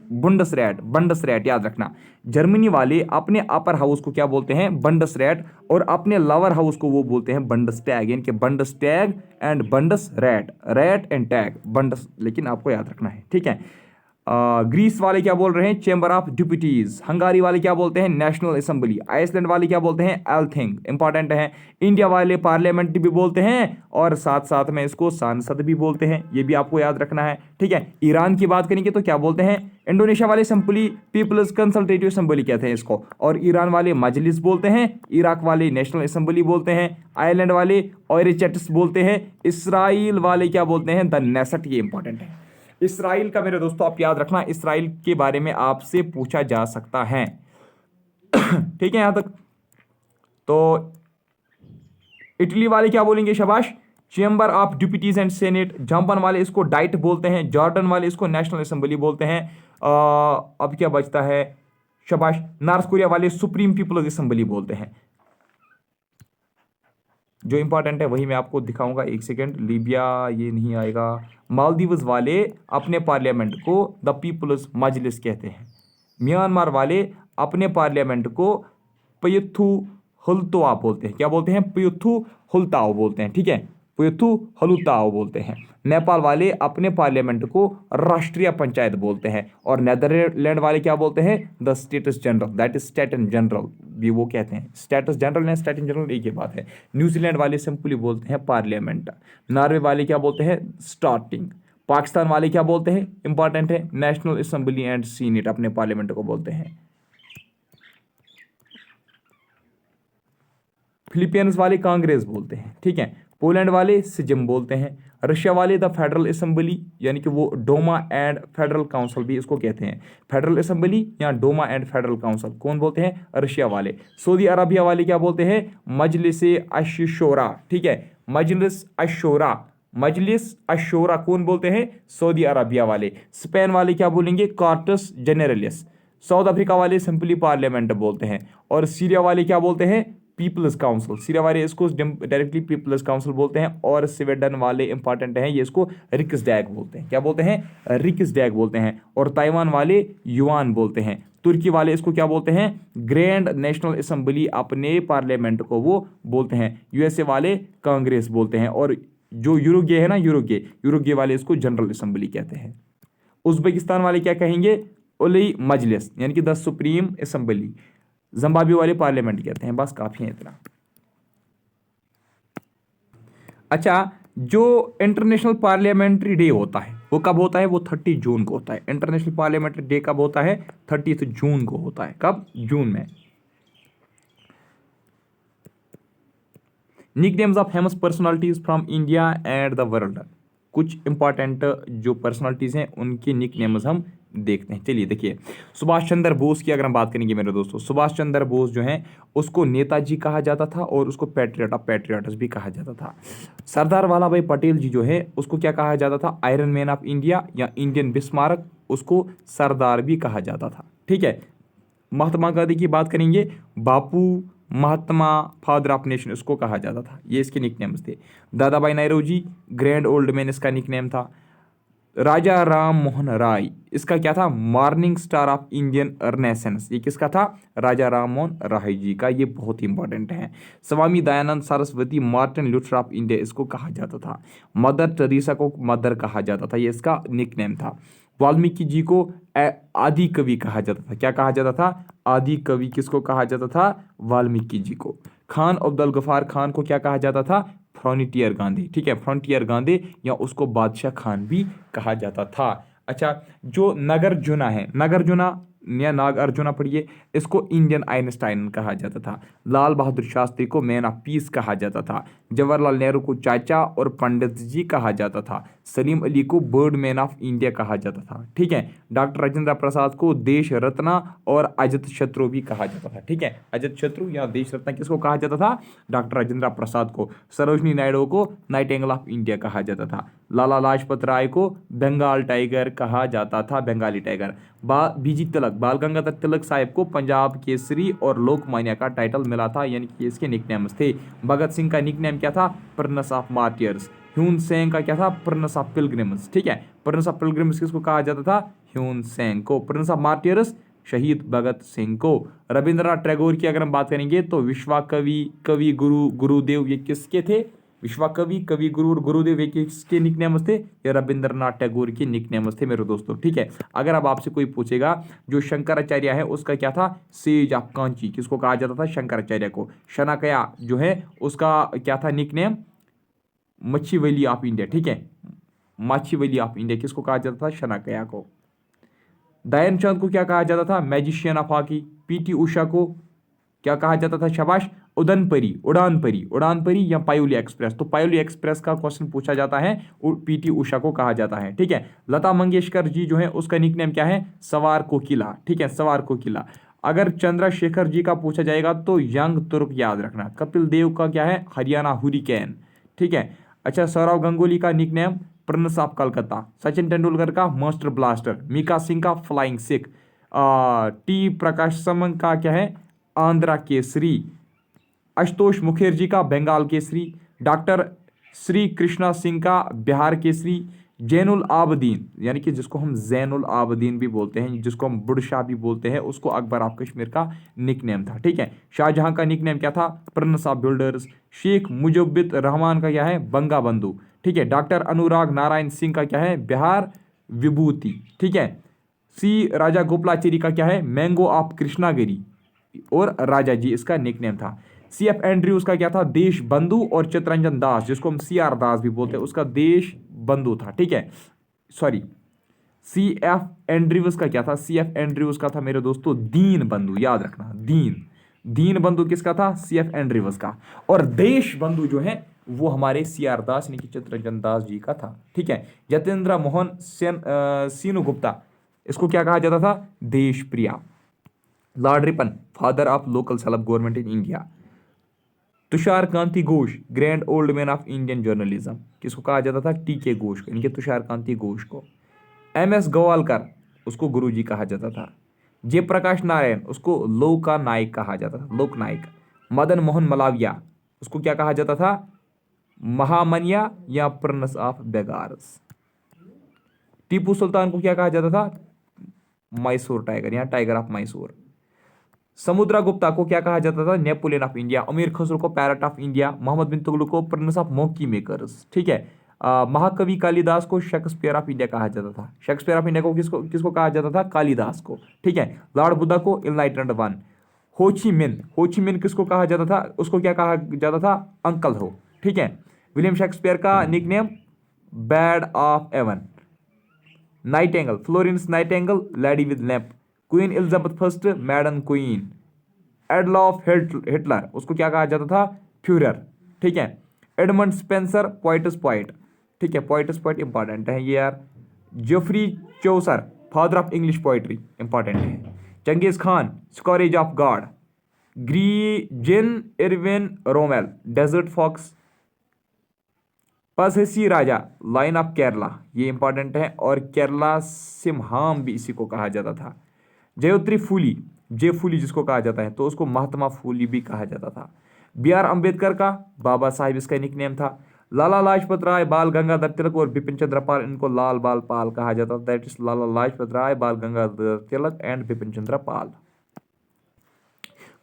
याद रखना। जर्मनी वाले अपने अपर हाउस को क्या बोलते हैं, बंडसरैट, और अपने लोअर हाउस को वो बोलते हैं बंडसटैग, यानी कि बंडसटैग एंड बंडसरैट, रैट एंड टैग, बंडस, लेकिन आपको याद रखना है, ठीक है। ग्रीस वाले क्या बोल रहे हैं, चेंबर ऑफ डिप्यूटीज। हंगारी वाले क्या बोलते हैं, नेशनल असेंबली। आइसलैंड वाले क्या बोलते हैं, एल्थिंग, इंपॉर्टेंट है। इंडिया वाले पार्लियामेंट भी बोलते हैं और साथ साथ में इसको सांसद भी बोलते हैं, ये भी आपको याद रखना है, ठीक है। ईरान की बात करेंगे तो क्या बोलते हैं, इंडोनेशिया वाले असेंबली पीपल्स कंसल्टेटिव असेंबली कहते हैं इसको, और ईरान वाले मजलिस बोलते हैं। इराक वाले नेशनल असेंबली बोलते हैं। आयरलैंड वाले ओरेचेट्स बोलते हैं। इसराइल वाले क्या बोलते हैं, द नेसेट, ये इंपॉर्टेंट है। इसराइल का मेरे दोस्तों आप याद रखना, इसराइल के बारे में आपसे पूछा जा सकता है, ठीक है यहां तक। तो इटली वाले क्या बोलेंगे, शाबाश, chamber of deputies and senate. Japan वाले इसको डाइट बोलते हैं। जॉर्डन वाले इसको नेशनल असेंबली बोलते हैं। अब क्या बचता है, शाबाश, नॉर्थ कोरिया वाले सुप्रीम पीपल्स असेंबली बोलते हैं। जो इंपॉर्टेंट है वही मैं आपको दिखाऊंगा, एक सेकेंड। लीबिया ये नहीं आएगा। मालदीव्स वाले अपने पार्लियामेंट को द पीपल्स मजलिस कहते हैं। म्यांमार वाले अपने पार्लियामेंट को पयुथु हुल्तुआ बोलते हैं। क्या बोलते हैं, पयुथु हुल्ताओ बोलते हैं, ठीक है, पयुथु हलुताओ बोलते हैं। नेपाल वाले अपने पार्लियामेंट को राष्ट्रीय पंचायत बोलते हैं। और नेदरलैंड वाले क्या बोलते हैं, the status general, that is Staten general भी वो कहते हैं। Status general and Staten general एक ही बात है। न्यूजीलैंड वाले सिंपली बोलते हैं पार्लियामेंट। नॉर्वे वाले क्या बोलते हैं, स्टार्टिंग। पाकिस्तान वाले क्या बोलते हैं, इंपॉर्टेंट है, नेशनल असेंबली एंड सीनेट अपने पार्लियामेंट को बोलते हैं। फिलीपींस वाले कांग्रेस बोलते हैं, ठीक है। पोलैंड वाले सिजम बोलते हैं। रशिया वाले द फेडरल असेंबली, यानी कि वो डोमा एंड फेडरल काउंसिल भी इसको कहते हैं। फेडरल असेंबली या डोमा एंड फेडरल काउंसिल कौन बोलते हैं, रशिया वाले। सऊदी अरबिया वाले क्या बोलते हैं, मजलिस अशूरा, ठीक है, मजलिस अशूरा कौन बोलते हैं, सऊदी अरबिया वाले। स्पेन वाले क्या बोलेंगे, कॉर्टस जेनेरलिस। साउथ अफ्रीका वाले सिंपली पार्लियामेंट बोलते हैं। और सीरिया वाले क्या बोलते हैं, पीपल्स काउंसिल। सीरिया वाले इसको डायरेक्टली पीपल्स काउंसिल बोलते हैं। और स्वीडन वाले इंपॉर्टेंट हैं, ये इसको रिक्सडैग बोलते हैं। क्या बोलते हैं, रिक्सडैग बोलते हैं। और ताइवान वाले युआन बोलते हैं। तुर्की वाले इसको क्या बोलते हैं, ग्रैंड नेशनल असेंबली अपने पार्लियामेंट को वो बोलते हैं। यूएसए वाले कांग्रेस बोलते हैं। और जो यूरुग्वे है ना, यूरुग्वे वाले इसको जनरल असेंबली कहते हैं। उज्बेकिस्तान वाले क्या कहेंगे, उली मजलिस, यानी कि द सुप्रीम असेंबली। जिम्बाब्वे वाले पार्लियामेंट कहते हैं। बस काफी है इतना। अच्छा, जो इंटरनेशनल पार्लियामेंट्री डे होता है वो कब होता है, वो 30 जून को होता है। इंटरनेशनल पार्लियामेंट्री डे कब होता है, 30 जून को होता है। कब, जून में। Nicknames of famous personalities from India and the world. कुछ इंपॉर्टेंट जो पर्सनालिटीज़ हैं उनके निक नेम्स हम देखते हैं। चलिए देखिए, सुभाष चंद्र बोस की अगर हम बात करेंगे मेरे दोस्तों, सुभाष चंद्र बोस जो हैं उसको नेताजी कहा जाता था और उसको पैट्रियट ऑफ पैट्रियट्स भी कहा जाता था। सरदार वल्लभ भाई पटेल जी जो है उसको क्या कहा जाता था, आयरन मैन ऑफ इंडिया या इंडियन बिस्मार्क, उसको सरदार भी कहा जाता था। ठीक है। महात्मा गांधी की बात करेंगे, बापू, महात्मा, फादर ऑफ नेशन इसको कहा जाता था। ये इसके निकनेम्स थे। दादा भाई नौरोजी, ग्रैंड ओल्ड मैन इसका निकनेम था। राजा राम मोहन राय इसका क्या था, morning star of Indian renaissance, ये किसका था, राजा राम मोहन राय जी का। ये बहुत इंपॉर्टेंट है। Swami Dayanand Saraswati, Martin Luther of India इसको कहा जाता था। मदर टेरेसा को मदर कहा जाता था, ये इसका निकनेम था। वाल्मीकि जी को आदि कवि कहा जाता था। क्या कहा जाता था, आदि कवि किसको कहा जाता था, वाल्मीकि जी को। खान अब्दुल गफार खान को क्या कहा जाता था, फ्रंटियर गांधी। ठीक है, फ्रंटियर गांधी या उसको बादशाह खान भी कहा जाता था। अच्छा, जो नागार्जुना है, नागार्जुना या नागार्जुना पढ़िए, इसको इंडियन आइंस्टाइन कहा जाता था। लाल बहादुर शास्त्री को मैन ऑफ पीस कहा जाता था। जवाहरलाल नेहरू को चाचा और पंडित जी कहा जाता था। सलीम अली को बर्ड मैन ऑफ इंडिया कहा जाता था। ठीक है। डॉक्टर राजेंद्र प्रसाद को देश रत्न और अजित शत्रु भी कहा जाता था। ठीक है, अजित शत्रु या देश रत्न किसको कहा जाता था, डॉक्टर राजेंद्र प्रसाद को। सरोजनी नायडू को नाइटिंगेल ऑफ इंडिया कहा जाता था। लाला लाजपत राय को बंगाल टाइगर कहा जाता था, बंगाली टाइगर। बीजी तिलक, बाल गंगाधर तिलक साहब को पंजाब केसरी और लोकमान्य का टाइटल मिला था, यानी कि इसके निकनेम्स थे। भगत सिंह का निकनेम क्या था, prince of martyrs. Hyun Seng का क्या था, प्रिंस ऑफ पिलग्रिम्स। ठीक है, प्रिंस ऑफ पिलग्रिम्स किसको कहा जाता था, ह्यून सेंग को। प्रिंस ऑफ मार्टियर्स शहीद भगत सिंह को। रविंद्रनाथ टैगोर की अगर हम बात करेंगे तो विश्वा कवि, कवि गुरु, गुरुदेव, ये किसके थे, विश्वा कवि, कवि गुरु और गुरुदेव ये किसके निकनेम्स थे, ये रविंद्रनाथ टैगोर के निकनेम्स थे मेरे दोस्तों। ठीक है। अगर अब आपसे कोई पूछेगा जो शंकराचार्य है उसका क्या था, सेज ऑफ कांची किसको कहा जाता था, शंकराचार्य को। शनाकया जो है उसका क्या था निकनेम, मच्छीवली ऑफ इंडिया। ठीक है, माछीवली ऑफ इंडिया किसको कहा जाता था, शनाकया को। दयानचंद को क्या कहा जाता था, magician of hockey. PT Usha को क्या कहा जाता था, शाबाश, उड़ान परी या पायोली एक्सप्रेस। तो पायोली एक्सप्रेस का क्वेश्चन पूछा जाता है, पीटी उषा को कहा जाता है। ठीक है। लता मंगेशकर जी जो है उसका निकनेम क्या है, सवार कोकिला। ठीक है, सवार कोकिला। अगर चंद्रशेखर जी का पूछा जाएगा तो यंग तुर्क याद रखना। कपिल देव का क्या है, हरियाणा हुरिकेन। ठीक है। अच्छा, सौरव गंगुली का nickname Prince of Calcutta. Sachin Tendulkar का मास्टर ब्लास्टर। मीका सिंह का फ्लाइंग सिख। टी प्रकाश समन का क्या है, आंध्रा केसरी। आशुतोष मुखर्जी का बंगाल केसरी। डॉक्टर श्री कृष्णा सिंह का बिहार केसरी। जैनुल आबदीन यानी कि जिसको हम जैनुल आबदीन भी बोलते हैं, जिसको हम बुढ़शाह भी बोलते हैं, उसको अकबर ऑफ कश्मीर का निकनेम था। ठीक है। शाहजहां का निकनेम क्या था, prince of builders. Sheikh Mujibur Rahman का क्या है, बंगा बंधु। ठीक है। डॉक्टर अनुराग नारायण सिंह का क्या है, बिहार विभूति। ठीक है। सी राजा गोपालाचारी का क्या है, मैंगो ऑफ कृष्णागिरी और राजा जी इसका निकनेम था। सी एफ एंड्रयूज का क्या था, देश बंधु। और चितरंजन दास जिसको हम सी आर दास भी बोलते हैं उसका देश बंधु था। ठीक है, सॉरी, सी एफ एंड्रयूज का क्या था, सी एफ एंड्रयूज का था मेरे दोस्तों दीन बंधु, याद रखना, दीन बंधु किसका था, सी एफ एंड्रयूज का। और देश बंधु जो है वो हमारे सी आर दास यानी कि चितरंजन दास जी का था। ठीक है। यतेंद्र मोहन सीनु गुप्ता इसको क्या कहा जाता था, Desh Priya. Lord Ripon, father of local self government in India. Tushar Kanti Ghosh, grand old man of Indian journalism, किसको कहा जाता था, टी के घोष को, यानी कि तुषार कांति घोष को। एम एस गोवालकर उसको गुरुजी कहा जाता था। जयप्रकाश नारायण उसको लोका नायक कहा जाता था, लोक नायक। मदन मोहन मलाविया उसको क्या कहा जाता था, महामनिया या प्रिंस ऑफ बेगार्स। टीपू सुल्तान को क्या कहा जाता था, मैसूर टाइगर या टाइगर ऑफ मैसूर। समुद्रा गुप्ता को क्या कहा जाता था, नेपोलियन ऑफ इंडिया। अमीर खुसरो को पैरट ऑफ इंडिया। मोहम्मद बिन तुगलक को प्रिंस ऑफ मॉकी मेकर्स। ठीक है। महाकवि कालिदास को शेक्सपियर ऑफ इंडिया कहा जाता था। शेक्सपियर ऑफ इंडिया को किसको किसको कहा जाता था, कालिदास को। ठीक है। लॉर्ड बुद्धा को इनलाइटेंड वन। होची मिन किसको कहा जाता था, उसको क्या कहा जाता था, अंकल हो। ठीक है। विलियम शेक्सपियर का nickname bard of Avon. Nightingale, Florence Nightingale, lady with lamp. Queen Elizabeth first, madam queen. Adolf Hitler उसको क्या कहा जाता था, फ्यूरर। ठीक है। Edmund Spenser, poets poet. ठीक ठीक है, पोइटस पोइट इंपॉर्टेंट है ये यार। Geoffrey Chaucer, father of English poetry, important है। Genghis Khan, scourge of God. ग्रीजिन Erwin Rommel, desert fox. Pazhassi Raja, lion of Kerala, ये इंपॉर्टेंट है। और केरला सिम्हाम भी इसी को कहा जाता था। जयोत्री फूली, जे फूली जिसको कहा जाता है, तो उसको महात्मा फूली भी कहा जाता था। बी आर अम्बेडकर का बाबा साहिब इसका निकनेम था। लाला लाजपत राय, बाल गंगाधर तिलक और बिपिन चंद्र पाल, इनको लाल बाल पाल कहा जाता था। दैट इज लाला लाजपत राय, बाल गंगाधर तिलक एंड बिपिन चंद्र पाल।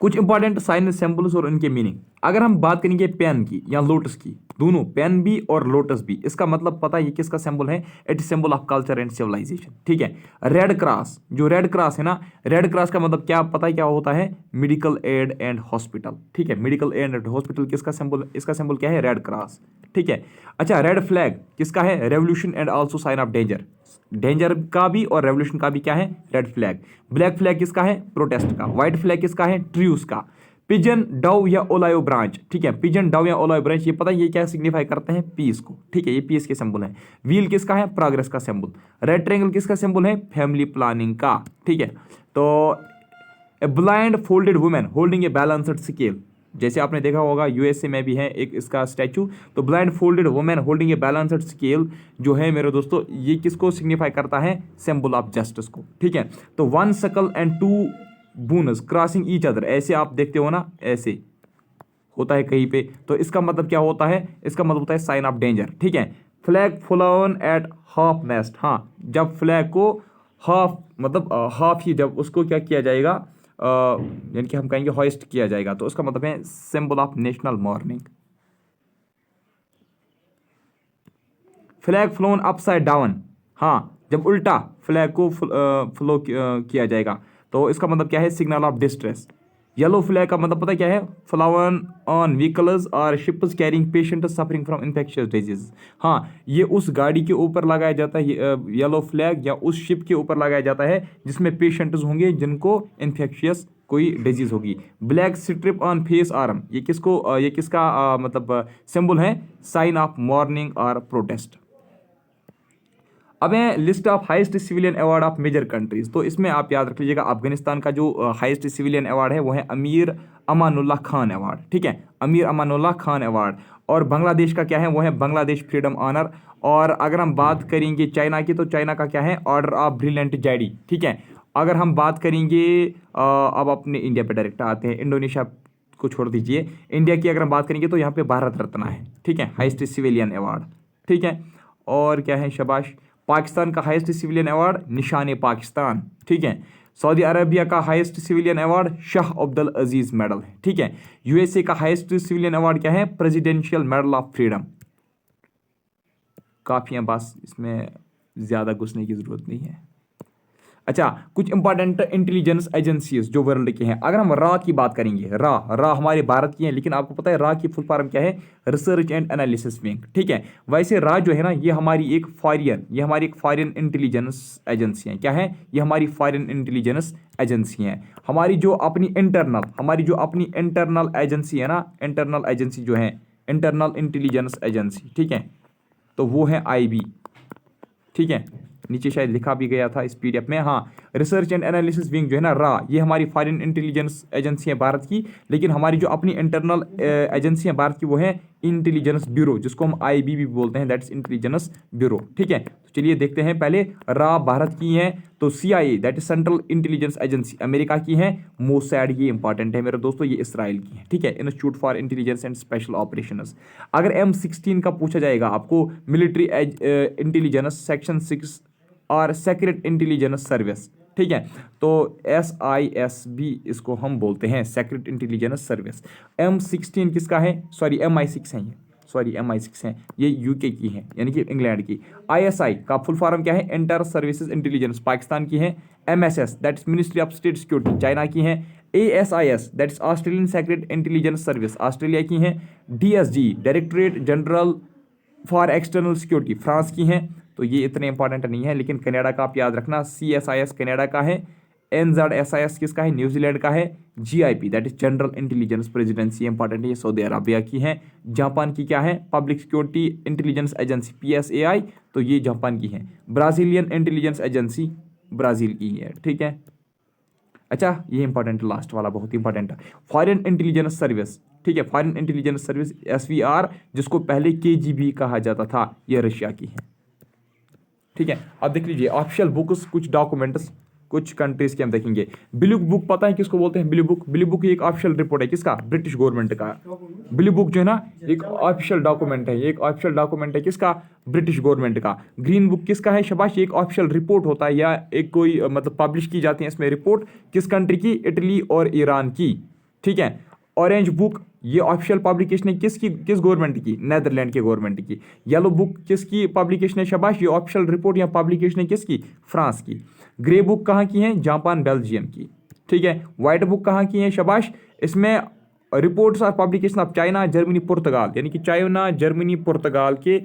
कुछ इंपॉर्टेंट साइन सिंबल्स और उनके मीनिंग। अगर हम बात करेंगे पेन की या लोटस की, दोनों पेन भी और लोटस भी, इसका मतलब पता है ये किसका सिंबल है? It is symbol of culture and civilisation, ठीक है। रेड क्रॉस, जो रेड क्रॉस है ना, रेड क्रॉस का मतलब क्या पता है क्या होता है? मेडिकल एड एंड हॉस्पिटल, ठीक है। मेडिकल एड एंड हॉस्पिटल किसका सिंबल? इसका सिंबल क्या है? रेड क्रॉस, ठीक है। अच्छा, रेड फ्लैग किसका है? Revolution and also sign of danger, danger का भी और रेवोल्यूशन का भी क्या है? Red flag. ब्लैक फ्लैग किसका है? प्रोटेस्ट का। व्हाइट फ्लैग किसका है? ट्रूस का। पिजन डव या ओलायो ब्रांच, ठीक है। पिजन डव या ओलायो ब्रांच, ये पता है ये क्या सिग्निफाई करते हैं? पीस को, ठीक है। ये पीस के सिंबल है। व्हील किसका है? प्रोग्रेस का सिंबल। रेड ट्रायंगल किसका सिंबल है? फैमिली प्लानिंग का, ठीक है। तो a blind folded women holding a balanced scale, जैसे आपने देखा होगा यूएसए में भी है एक इसका स्टैचू। तो blind folded women holding a balanced scale जो है मेरे दोस्तों, ये किसको सिग्निफाई करता है? सिंबल ऑफ जस्टिस को, ठीक है। तो one skull and two bones crossing each other, ऐसे आप देखते हो ना, ऐसे होता है कहीं पे, तो इसका मतलब क्या होता है? इसका मतलब होता है साइन ऑफ डेंजर, ठीक है। फ्लैग फ्लाउन एट हाफ मास्ट, हाँ, जब फ्लैग को हाफ मतलब हाफ ही जब उसको क्या किया जाएगा, यानी कि हम कहेंगे होइस्ट किया जाएगा, तो उसका मतलब है symbol of national morning. Flag phloem upside down, हाँ, जब उल्टा फ्लैग को फ्लो किया जाएगा, तो इसका मतलब क्या है? Signal of distress. Yellow flag का मतलब पता क्या है? फ्लावन ऑन व्हीकल्स और ships carrying patients suffering from infectious disease, हाँ, ये उस गाड़ी के ऊपर लगाया जाता है येलो फ्लैग, या उस शिप के ऊपर लगाया जाता है जिसमें पेशेंट्स होंगे जिनको इन्फेक्शियस कोई डिजीज होगी। Black strip on face arm, ये किसको ये किसका मतलब सिंबल है? साइन ऑफ मॉर्निंग और प्रोटेस्ट। अब है list of highest civilian award of major countries, तो इसमें आप याद रख लीजिएगा अफगानिस्तान का जो हाईएस्ट सिविलियन अवार्ड है वो है अमीर अमानुल्लाह खान अवार्ड, ठीक है, अमीर अमानुल्लाह खान अवार्ड। और बांग्लादेश का क्या है? वो है बांग्लादेश फ्रीडम ऑनर। और अगर हम बात करेंगे चाइना की, तो चाइना का क्या है? ऑर्डर ऑफ ब्रिलियंट जैडी, ठीक है। अगर हम बात करेंगे अब अपने इंडिया पे डायरेक्ट आते हैं, इंडोनेशिया को छोड़ दीजिए, इंडिया की अगर हम बात करेंगे तो यहाँ पे भारत रत्न है, ठीक है, हाईएस्ट सिविलियन अवार्ड, ठीक है। और क्या है? शाबाश। पाकिस्तान का हाईएस्ट सिविलियन अवार्ड निशान पाकिस्तान, ठीक है। सऊदी अरबिया का highest civilian award Shah Abdul Aziz medal है, ठीक है। यूएसए का हाईएस्ट सिविलियन अवार्ड क्या है? Presidential medal of freedom. काफी है, बस इसमें ज्यादा घुसने की जरूरत नहीं है। अच्छा, कुछ इंपॉर्टेंट इंटेलिजेंस एजेंसीज जो वर्ल्ड के हैं। अगर हम रा की बात करेंगे, रा हमारे भारत की है, लेकिन आपको पता है रा की फुल फॉर्म क्या है? रिसर्च एंड एनालिसिस विंग, ठीक है। वैसे रा जो है ना, ये हमारी एक फॉरेन इंटेलिजेंस एजेंसी है। क्या है? ये हमारी फॉरेन इंटेलिजेंस एजेंसी है। हमारी जो अपनी इंटरनल एजेंसी है ना, इंटरनल एजेंसी जो है इंटरनल इंटेलिजेंस एजेंसी, ठीक है, तो वो है IB, ठीक है। नीचे शायद लिखा भी गया था इस PDF में, हाँ। रिसर्च एंड एनालिसिस विंग जो है ना, रा, ये हमारी फॉरेन इंटेलिजेंस एजेंसी है भारत की, लेकिन हमारी जो अपनी इंटरनल एजेंसी है भारत की वो है इंटेलिजेंस ब्यूरो, जिसको हम IB भी बोलते हैं, दैट्स इंटेलिजेंस ब्यूरो, ठीक है। तो चलिए देखते हैं, पहले रा भारत की है, तो CIA that is central intelligence agency America की है। मोसैड, ये इंपॉर्टेंट है मेरे दोस्तों, ये इसराइल की है, ठीक है, institute for intelligence and special operations. अगर M16 का पूछा जाएगा आपको, मिलिट्री इंटेलिजेंस सेक्शन 6 और सेक्रेट इंटेलिजेंस सर्विस, ठीक है, तो SIS भी इसको हम बोलते हैं, सेक्रेट इंटेलिजेंस सर्विस। M16 किसका है? सॉरी MI6 है, MI6 है, ये UK की है, यानी कि इंग्लैंड की। ISI का फुल फॉर्म क्या है? इंटर सर्विसेज इंटेलिजेंस, पाकिस्तान की है। MSS that is Ministry of State Security, China की है। ASIS that is Australian Secret Intelligence Service, Australia की है। DSG Directorate General for External Security, France की हैं। तो ये इतने इंपॉर्टेंट नहीं है, लेकिन कनाडा का आप याद रखना, CSIS कनाडा का है। NZSIS किसका है, न्यूजीलैंड का है। GIP that is general intelligence presidency, important है, ये सऊदी अरबिया की है। जापान की क्या है, public security intelligence agency PSAI, तो ये जापान की है। ब्राजीलियन इंटेलिजेंस एजेंसी ब्राजील की है, ठीक है। अच्छा ये इंपॉर्टेंट लास्ट वाला बहुत इंपॉर्टेंट है, फॉरेन इंटेलिजेंस सर्विस, ठीक है, फॉरेन इंटेलिजेंस सर्विस SVR, जिसको पहले KGB कहा जाता था, ये रशिया की है, ठीक है। अब देख लीजिए ऑफिशियल बुक्स, कुछ डॉक्यूमेंट्स कुछ कंट्रीज के हम देखेंगे। ब्लू बुक पता है किसको बोलते हैं, ब्लू बुक, ब्लू बुक एक ऑफिशियल रिपोर्ट है किसका, ब्रिटिश गवर्नमेंट का। ब्लू बुक जो है ना एक ऑफिशियल डॉक्यूमेंट है, एक ऑफिशियल डॉक्यूमेंट है किसका, ब्रिटिश गवर्नमेंट का। ग्रीन बुक किसका है, शाबाश, एक ऑफिशियल रिपोर्ट होता है या एक कोई मतलब पब्लिश की जाती है इसमें रिपोर्ट, किस कंट्री की, इटली और ईरान की, ठीक है। ऑरेंज बुक ये ऑफिशियल पब्लिकेशन है किसकी, किस गवर्नमेंट की, नेदरलैंड के गवर्नमेंट की। येलो बुक किसकी पब्लिकेशन है, शाबाश, ये ऑफिशियल रिपोर्ट या पब्लिकेशन है किसकी, फ्रांस की। ग्रे बुक कहाँ की है, जापान बेल्जियम की, ठीक है। व्हाइट बुक कहाँ की है, शाबाश, इसमें reports of publication of China Germany Portugal, यानी कि चाइना जर्मनी पुर्तगाल के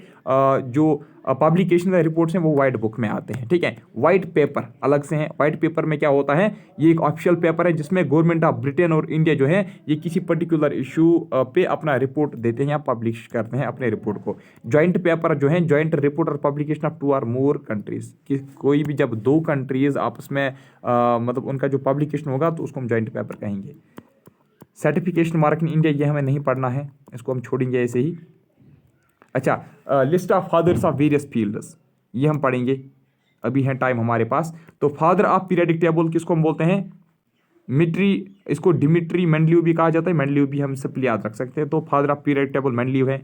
जो पब्लिकेशन का रिपोर्ट्स हैं वो वाइट बुक में आते हैं, ठीक है। वाइट पेपर अलग से हैं। वाइट पेपर में क्या होता है, ये एक ऑफिशियल पेपर है जिसमें गवर्नमेंट ऑफ ब्रिटेन और इंडिया जो है ये किसी पर्टिकुलर इशू पे अपना रिपोर्ट देते हैं या पब्लिश करते हैं अपने रिपोर्ट को। जॉइंट पेपर जो है, जॉइंट रिपोर्ट और पब्लिकेशन ऑफ 2 और मोर कंट्रीज, कि कोई भी जब 2 कंट्रीज आपस में मतलब उनका जो पब्लिकेशन होगा तो उसको हम जॉइंट पेपर कहेंगे। सर्टिफिकेशन मार्क इन इंडिया, ये हमें नहीं पढ़ना है, इसको हम छोड़ेंगे ऐसे ही। अच्छा list of fathers of various fields, ये हम पढ़ेंगे, अभी है टाइम हमारे पास। तो फादर ऑफ पीरियडिक टेबल किसको हम बोलते हैं, मिट्री, इसको डिमिट्री मेंडलीव भी कहा जाता है, मेंडलीव भी हम सिंपली याद रख सकते हैं। तो father of periodic table Mendeleev है।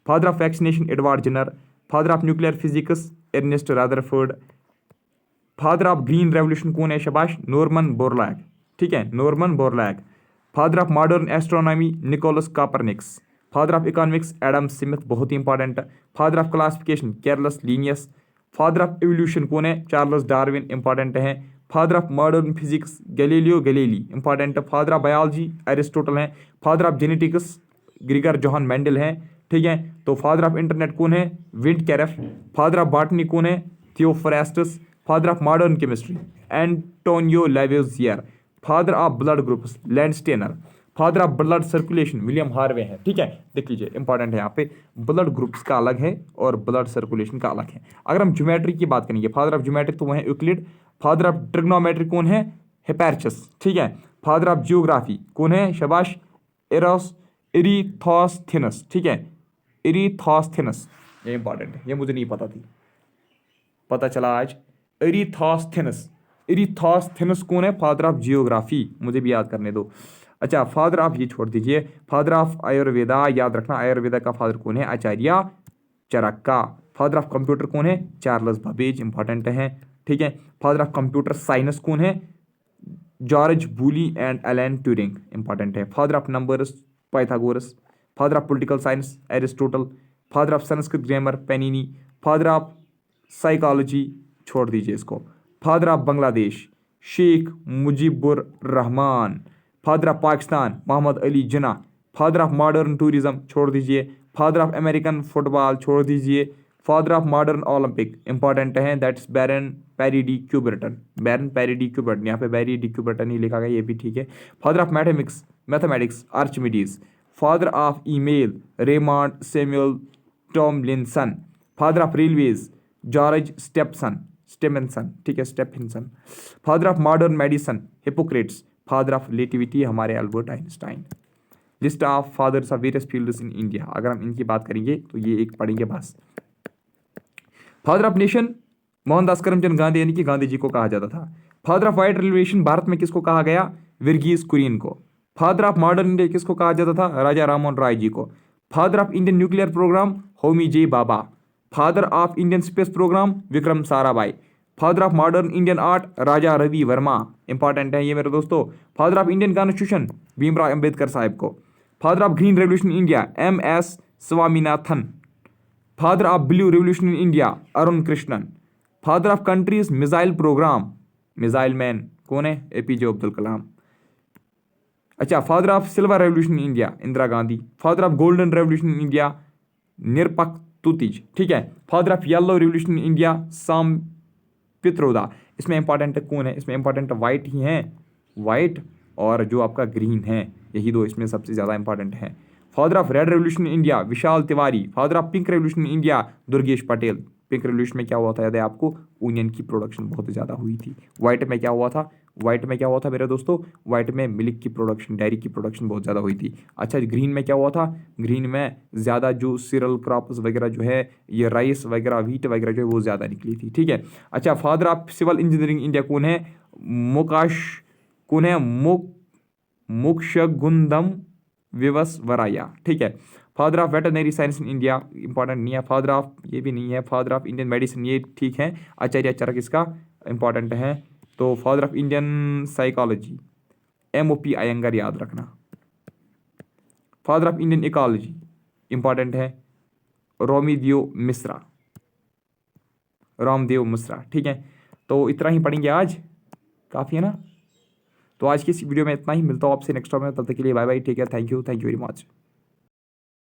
Father of vaccination Edward Jenner. Father of nuclear physics Ernest Rutherford. Father of green revolution कौन है, शाबाश, नॉर्मन बोरलैग, ठीक है, Norman Borlaug. Father of modern astronomy Nicolaus Copernicus. Father of economics Adam Smith, बहुत ही important. Father of classification Carolus Linnaeus. Father of evolution कौन है, चार्ल्स डार्विन, इंपॉर्टेंट है। Father of modern physics Galileo Galilei, important है। फादर ऑफ बायोलॉजी एरिस्टोटल है। Father of genetics Gregor Johann Mendel है, ठीक है। तो फादर ऑफ इंटरनेट कौन है, Vint Cerf. Father of botany कौन है, Theophrastus. Father of modern chemistry Antonio Lavoisier. Father of blood groups Landsteiner. Father of blood circulation William Harvey है, ठीक है। देख लीजिए इंपॉर्टेंट है यहाँ पे, ब्लड ग्रुप्स का अलग है और ब्लड सर्कुलेशन का अलग है। अगर हम ज्योमेट्री की बात करेंगे, फादर ऑफ ज्योमेट्री तो वो है यूक्लिड। फादर ऑफ ट्रिग्नोमेट्री कौन है, हिपैर्चस, ठीक है। फादर ऑफ जियोग्राफी कौन है, शाबाश, इरीथॉस्थेनस, ठीक है, इरीथॉस्थेनस, ये इंपॉर्टेंट है, ये मुझे नहीं पता थी, पता चला आज। इरीथॉस्थेनस, इरीथॉस्थेनस कौन है, फादर ऑफ जियोग्राफी, मुझे भी याद करने दो। अच्छा फादर ऑफ, ये छोड़ दीजिए। फादर ऑफ आयुर्वेदा, याद रखना आयुर्वेदा का फादर कौन है, आचार्य चरक्का। फादर ऑफ कंप्यूटर कौन है, चार्ल्स बबेज, इंपॉर्टेंट है, ठीक है। फादर ऑफ कंप्यूटर साइंस कौन है, George Boole and Alan Turing, important है। Father of numbers Pythagoras. Father of political science Aristotle. Father of Sanskrit grammar Panini. Father of psychology, छोड़ दीजिए इसको। Father of Bangladesh Sheikh Mujibur Rahman. Father of Pakistan Mohammad Ali Jinnah. Father of modern tourism, छोड़ दीजिए। फादर ऑफ अमेरिकन फुटबॉल, छोड़ दीजिए। Father of modern Olympic, important है, that's Baron Pierre de Coubertin, Baron Pierre de क्यूबर्टन, यहाँ पे बैरी डी क्यूबर्टन ही लिखा गया, ये भी ठीक है। Father of mathematics Archimedes. Father of email Raymond Samuel Tomlinson. Father of railways George Stephenson, ठीक है, Stephenson. Father of modern medicine Hippocrates. Father of relativity हमारे Albert Einstein. List of fathers of various fields in India, अगर हम इनकी बात करेंगे तो ये एक पढ़ेंगे बस। Father of nation Mohandas Karamchand Gandhi, यानी कि गांधी जी को कहा जाता था। Father of wide revolution Bharat में किसको कहा गया, वर्गीज कुरियन को। फादर ऑफ मॉडर्न इंडिया किसको कहा जाता था, राजा राममोहन राय जी को। Father of Indian nuclear programme Homi J Bhabha. Father of Indian space programme Vikram Sarabhai. Father of modern Indian art Raja Ravi Varma, important है ये मेरे दोस्तों। Father of Indian constitution Bhimrao Ambedkar sahab को। Father of green revolution India MS Swaminathan. Father of blue revolution in India Arun Krishnan. Father of country's missile programme missile man कौन है, APJ अब्दुल कलाम। अच्छा father of silver revolution in India Indira Gandhi. Father of golden revolution in India Nirpakh Tutaj, ठीक है। Father of yellow revolution in India Sam Pitroda. इसमें इंपॉर्टेंट कौन है? इसमें इंपॉर्टेंट वाइट ही हैं, वाइट और जो आपका ग्रीन है, यही दो इसमें सबसे ज़्यादा इंपॉर्टेंट हैं। Father of red revolution in India Vishal Tiwari. Father of pink revolution in India Durgesh Patel. Pink revolution में क्या हुआ था याद है आपको? यूनियन की प्रोडक्शन बहुत ज़्यादा हुई थी। वाइट में क्या हुआ था? वाइट में क्या हुआ था मेरे दोस्तों? वाइट में मिल्क की प्रोडक्शन, डेयरी की प्रोडक्शन बहुत ज़्यादा हुई थी। अच्छा, ग्रीन में क्या हुआ था? ग्रीन में ज़्यादा जो सीरियल क्रॉप्स वगैरह जो है, ये राइस वगैरह, व्हीट वगैरह जो है वो ज़्यादा निकली थी। ठीक है। अच्छा, father of civil engineering India कौन है? मोकाश कौन है? मोक्षगुंदम विवस्वराया। ठीक है। Father of veterinary science in India, important नहीं है। फादर ऑफ, ये भी नहीं है। फादर ऑफ इंडियन मेडिसिन, ये ठीक है, आचार्य चरक इसका इंपॉर्टेंट है। तो father of Indian psychology MOP Iyengar, याद रखना। Father of Indian ecology important है रोमिदेव मिश्रा, रामदेव मिश्रा। ठीक है। तो इतना ही पढ़ेंगे आज, काफ़ी है ना। तो आज की इस वीडियो में इतना ही, मिलता हूँ आपसे नेक्स्ट टाइम में, तब तक के लिए bye bye, take care, thank you very much.